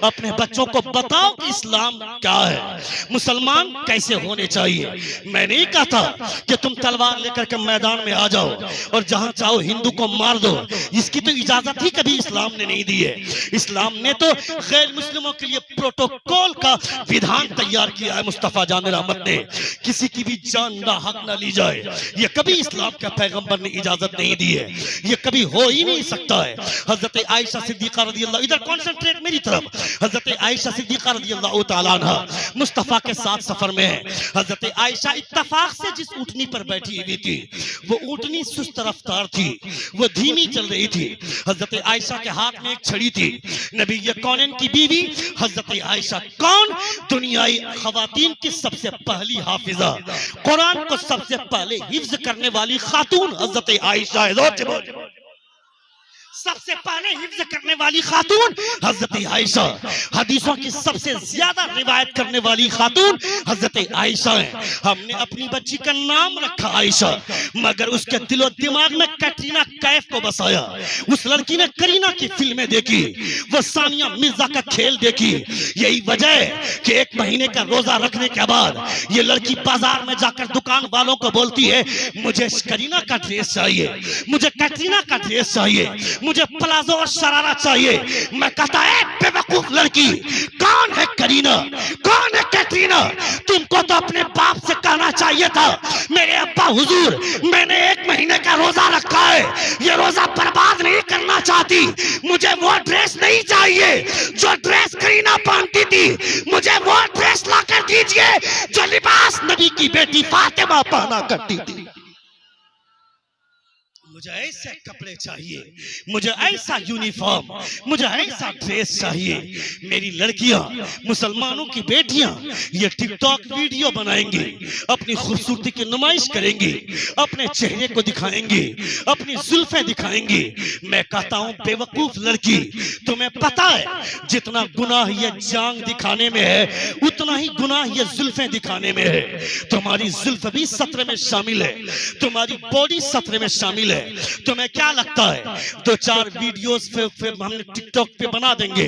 [SPEAKER 1] अपने बच्चों को बताओ कि इस्लाम क्या है, मुसलमान कैसे होने चाहिए। मैं नहीं कहता कि तुम तलवार लेकर के मैदान में आ जाओ और जहां चाहो हिंदू को मार दो, इसकी तो इजाजत ही कभी इस्लाम ने नहीं दी है। इस्लाम ने तो गैर मुस्लिमों के लिए प्रोटोकॉल का विधान तैयार किया है। मुस्तफा जान रहमत ने किसी की भी जान ना हक ना ली जाए, ये कभी इस्लाम के पैगंबर ने इजाजत नहीं दी है, ये कभी हो ही नहीं सकता है। हजरत आयशा सिद्दीका रज़ियल्लाहु, इधर कॉन्सेंट्रेट मेरी तरफ, हजरत आयशा सिद्दीका रज़ियल्लाहु ताला अन्हा मुस्तफा के साथ सफर में है। हजरत आयशा इत्तफाक से जिस ऊँटनी पर बैठी हुई थी, वो ऊँटनी सुस्त रफ्तार थी, वो धीमी चल रही थी। हजरत आयशा के हाथ में एक छड़ी थी। नबी कौनैन की बीवी हजरत आयशा कौन? दुनियाई खवातीन की सबसे पहली हाफिजा, कुरान को सबसे पहले हिफ्ज करने वाली खातून हजरत आयशा है। सबसे पहले हिफ्ज करने वाली खातून हजरत आयशा, हदीसों की सबसे ज्यादा रिवायत करने वाली खातून हजरत आयशा है। हमने अपनी बच्ची का नाम रखा आयशा, मगर उसके दिलो दिमाग में कैटरीना कैफ को बसाया। उस लड़की ने करीना की फिल्में देखी, वो सानिया मिर्जा का खेल देखी। यही वजह है कि 1 महीने का रोजा रखने के बाद ये लड़की बाजार में जाकर दुकान वालों को बोलती है, मुझे करीना का ड्रेस चाहिए, मुझे कैटरीना का ड्रेस चाहिए, मुझे प्लाजो और शरारा चाहिए। मैं कहता है बेवकूफ लड़की, कौन है करीना, कौन है कैटरीना? तुमको तो अपने बाप से कहना चाहिए था, मेरे अब्बा हुजूर मैंने 1 महीने का रोजा रखा है, ये रोजा बर्बाद नहीं करना चाहती, मुझे वो ड्रेस नहीं चाहिए जो ड्रेस करीना पहनती थी, मुझे वो ड्रेस ला कर दीजिए जो लिबास नबी की बेटी फातिमा पहना करती थी। मुझे ऐसे कपड़े चाहिए, मुझे ऐसा यूनिफॉर्म, मुझे ऐसा ड्रेस चाहिए। मेरी लड़कियां, मुसलमानों की बेटियां ये टिकटॉक वीडियो बनाएंगी, अपनी खूबसूरती की नुमाइश करेंगी, अपने चेहरे को दिखाएंगी, अपनी जुल्फें दिखाएंगी। मैं कहता हूं बेवकूफ लड़की, तुम्हें पता है जितना गुनाह ये जांग दिखाने में है उतना ही गुनाह ये जुल्फें दिखाने में है। तुम्हारी जुल्फ भी सत्र में शामिल है, तुम्हारी बॉडी सत्र में शामिल है। तुम्हें क्या लगता है 2-4 वीडियोस हमने टिकटॉक पे बना देंगे,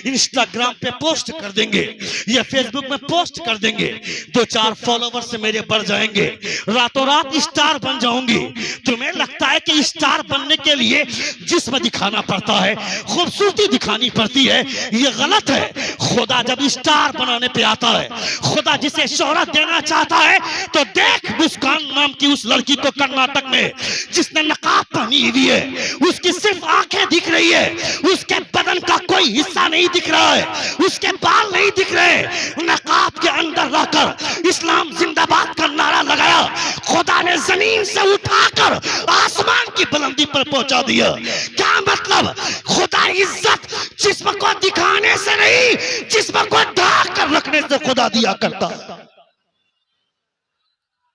[SPEAKER 1] इंस्टाग्राम पे पोस्ट कर देंगे या फेसबुक में पोस्ट कर देंगे, 2-4 फॉलोवर से मेरे बढ़ जाएंगे, रातों रात स्टार बन जाऊंगी। तुम्हें लगता है कि स्टार बनने के लिए जिस्म दिखाना पड़ता है, खूबसूरती दिखानी पड़ती है? ये गलत है। खुदा जब स्टार बनाने पे आता है, खुदा जिसे शोहरत देना चाहता है, तो देख मुस्कान नाम की उस लड़की को कर्नाटक में जिसने नकाब पहनी हुई है, उसकी सिर्फ आंखें दिख रही है, उसके बदन का कोई हिस्सा नहीं दिख रहा है, उसके बाल नहीं दिख रहे। नकाब के अंदर रहकर इस्लाम जिंदाबाद का नारा लगाया, खुदा ने जमीन से उठाकर आसमान की बुलंदी पर पहुंचा दिया। क्या मतलब? खुदा इज्जत जिस्म को दिखाने से नहीं, जिस्म को ढाक कर रखने से खुदा दिया करता।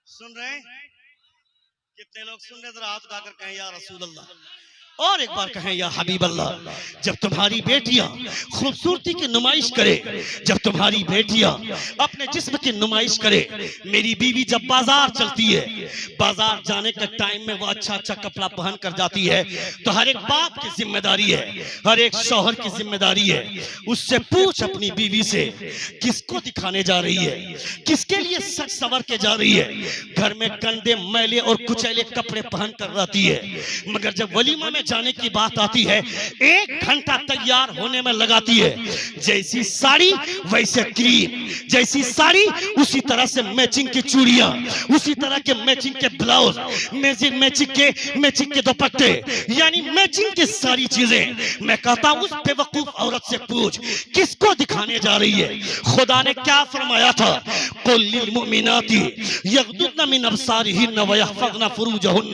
[SPEAKER 1] सुन रहे हैं? कितने लोग सुन रहे? जरा हाथ उठाकर कहें या रसूल अल्लाह, और एक बार कहें या हबीब अल्लाह। जब तुम्हारी बेटियां खूबसूरती की नुमाइश करे, जब तुम्हारी बेटियां अपने जिस्म की नुमाइश करे, मेरी बीवी जब बाजार चलती है, बाजार जाने के टाइम में वो अच्छा अच्छा कपड़ा पहन कर जाती है, तो हर एक बाप की जिम्मेदारी है, हर एक शौहर की जिम्मेदारी है, उससे पूछ अपनी बीवी से किसको दिखाने जा रही है, किसके लिए सच सवर के जा रही है। घर में गंदे मैले और कुचैले कपड़े पहन कर रहती है, मगर जब वलीमा में जाने की बात आती है 1 घंटा तैयार होने में लगाती है। जैसी साड़ी वैसे क्रीम, जैसी साड़ी उसी तरह से मैचिंग की चूड़ियां, उसी तरह के मैचिंग के ब्लाउज, मैचिंग के दुपट्टे, यानी मैचिंग की सारी चीजें। मैं कहता हूं उस बेवकूफ औरत से पूछ किसको दिखाने जा रही है। खुदा ने क्या फरमाया था? कुल लिल मुमिनाती यगदुदन मिन अबसारिहिन व यहफज़न फुरूजहुन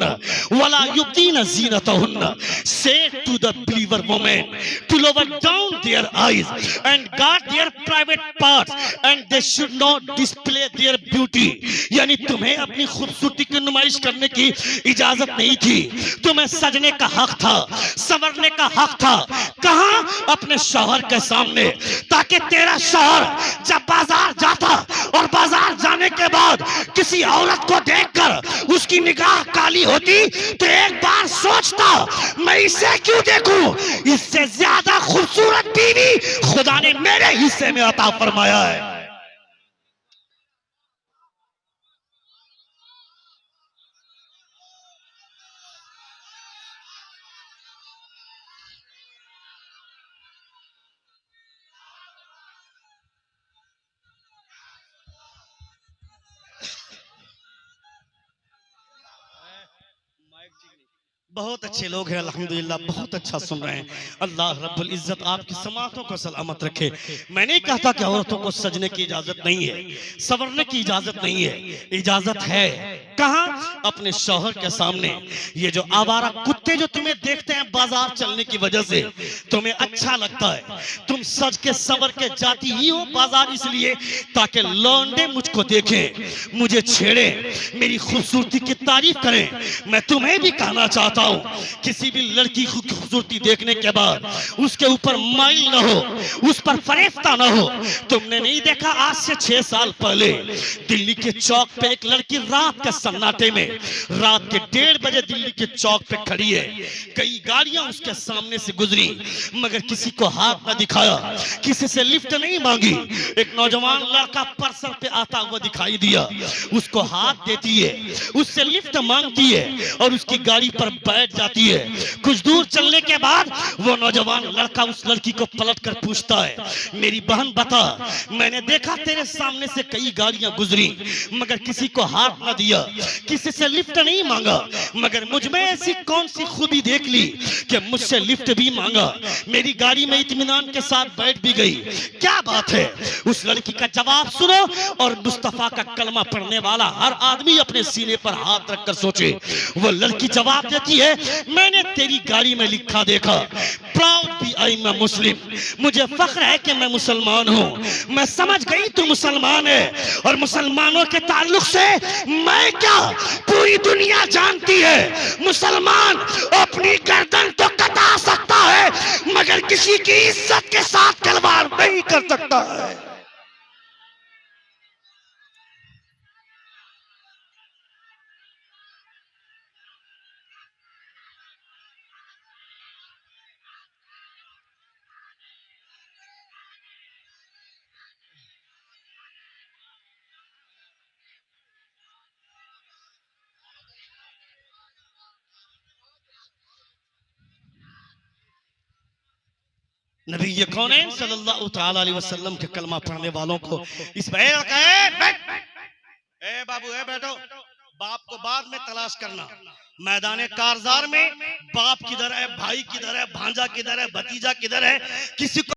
[SPEAKER 1] वला युब्दीन ज़ीनतहुन। Say to the believer women to lower down their eyes and guard their private parts, and they should not display their beauty. यानी तुम्हें अपनी खूबसूरती की नुमाइश करने की इजाजत नहीं थी, तुम्हें सजने का हक था, संवरने का हक था। कहां? अपने शौहर के सामने, ताकि तेरा शौहर जब बाजार जाता और बाजार जाने के बाद किसी औरत को देखकर उसकी निगाह काली होती तो एक बार सोचता मैं इसे क्यों देखूं? इससे ज्यादा खूबसूरत बीवी खुदा ने मेरे हिस्से में अता फरमाया है। बहुत अच्छे लोग हैं अल्हम्दुलिल्लाह, बहुत अच्छा सुन रहे हैं। अल्लाह रब्बुल इज्जत आपकी समातों को सलामत रखे। मैं नहीं कहता कि औरतों को सजने की इजाजत नहीं है, संवरने की इजाजत नहीं है, इजाजत है। कहां? अपने शौहर के सामने। ये जो आवारा कुत्ते जो तुम्हें देखते हैं बाजार चलने की वजह से, तुम्हें अच्छा लगता है, तुम सज के संवर के जाती ही हो बाजार इसलिए ताकि लौंडे मुझको देखें, मुझे छेड़े, मेरी खूबसूरती की तारीफ करें। मैं तुम्हें भी कहना चाहता हूं, किसी भी लड़की की खूबसूरती देखने के बाद उसके ऊपर माइल न हो, उस पर फरेफ्ता न हो। तुमने नहीं देखा आज से 6 साल पहले दिल्ली के चौक पे एक लड़की रात के सन्नाटे में, रात के 1:30 बजे दिल्ली के चौक पे खड़ी है, कई गाड़ियां उसके सामने से गुजरी, मगर किसी को हाथ न दिखाया, किसी से लिफ्ट नहीं मांगी। एक नौजवान लड़का परसर पे आता हुआ दिखाई दिया, उसको हाथ देती है, उससे लिफ्ट मांगती है और उसकी गाड़ी पर बैठ जाती है। कुछ दूर चलने के बाद वो नौजवान लड़का उस लड़की को पलट कर पूछता है, मेरी बहन बता, मैंने देखा तेरे सामने से कई गाड़ियां गुजरी मगर किसी को हाथ न दिया, किसी से लिफ्ट नहीं मांगा, मगर मुझ में ऐसी कौन सी खूबी देख ली कि मुझसे लिफ्ट भी मांगा, मेरी गाड़ी में इत्मीनान के साथ बैठ भी गई। क्या बात है? उस लड़की का जवाब सुनो और मुस्तफा का कलमा पढ़ने वाला हर आदमी अपने सीने पर हाथ रखकर सोचे। वो लड़की जवाब देती है, मैंने तेरी गाड़ी में लिखा देखा, प्राउड बी आई एम मुस्लिम, मुझे फख्र है कि मैं मुसलमान हूँ। मैं समझ गई तू मुसलमान है, और मुसलमानों के ताल्लुक से मैं क्या, पूरी दुनिया जानती है मुसलमान अपनी गर्दन तो कटा सकता है मगर किसी की इज्जत के साथ खिलवाड़ नहीं कर सकता है। नबी ये कौन है सल्लल्लाहु ताला अलैहि वसल्लम के कलमा पढ़ने वालों को इस बाबू है बैठो, बाप को बाद में तलाश करना, मैदान कारजार में बाप किधर है, भाई किधर है, भांजा किधर है, भतीजा किधर है, किसी को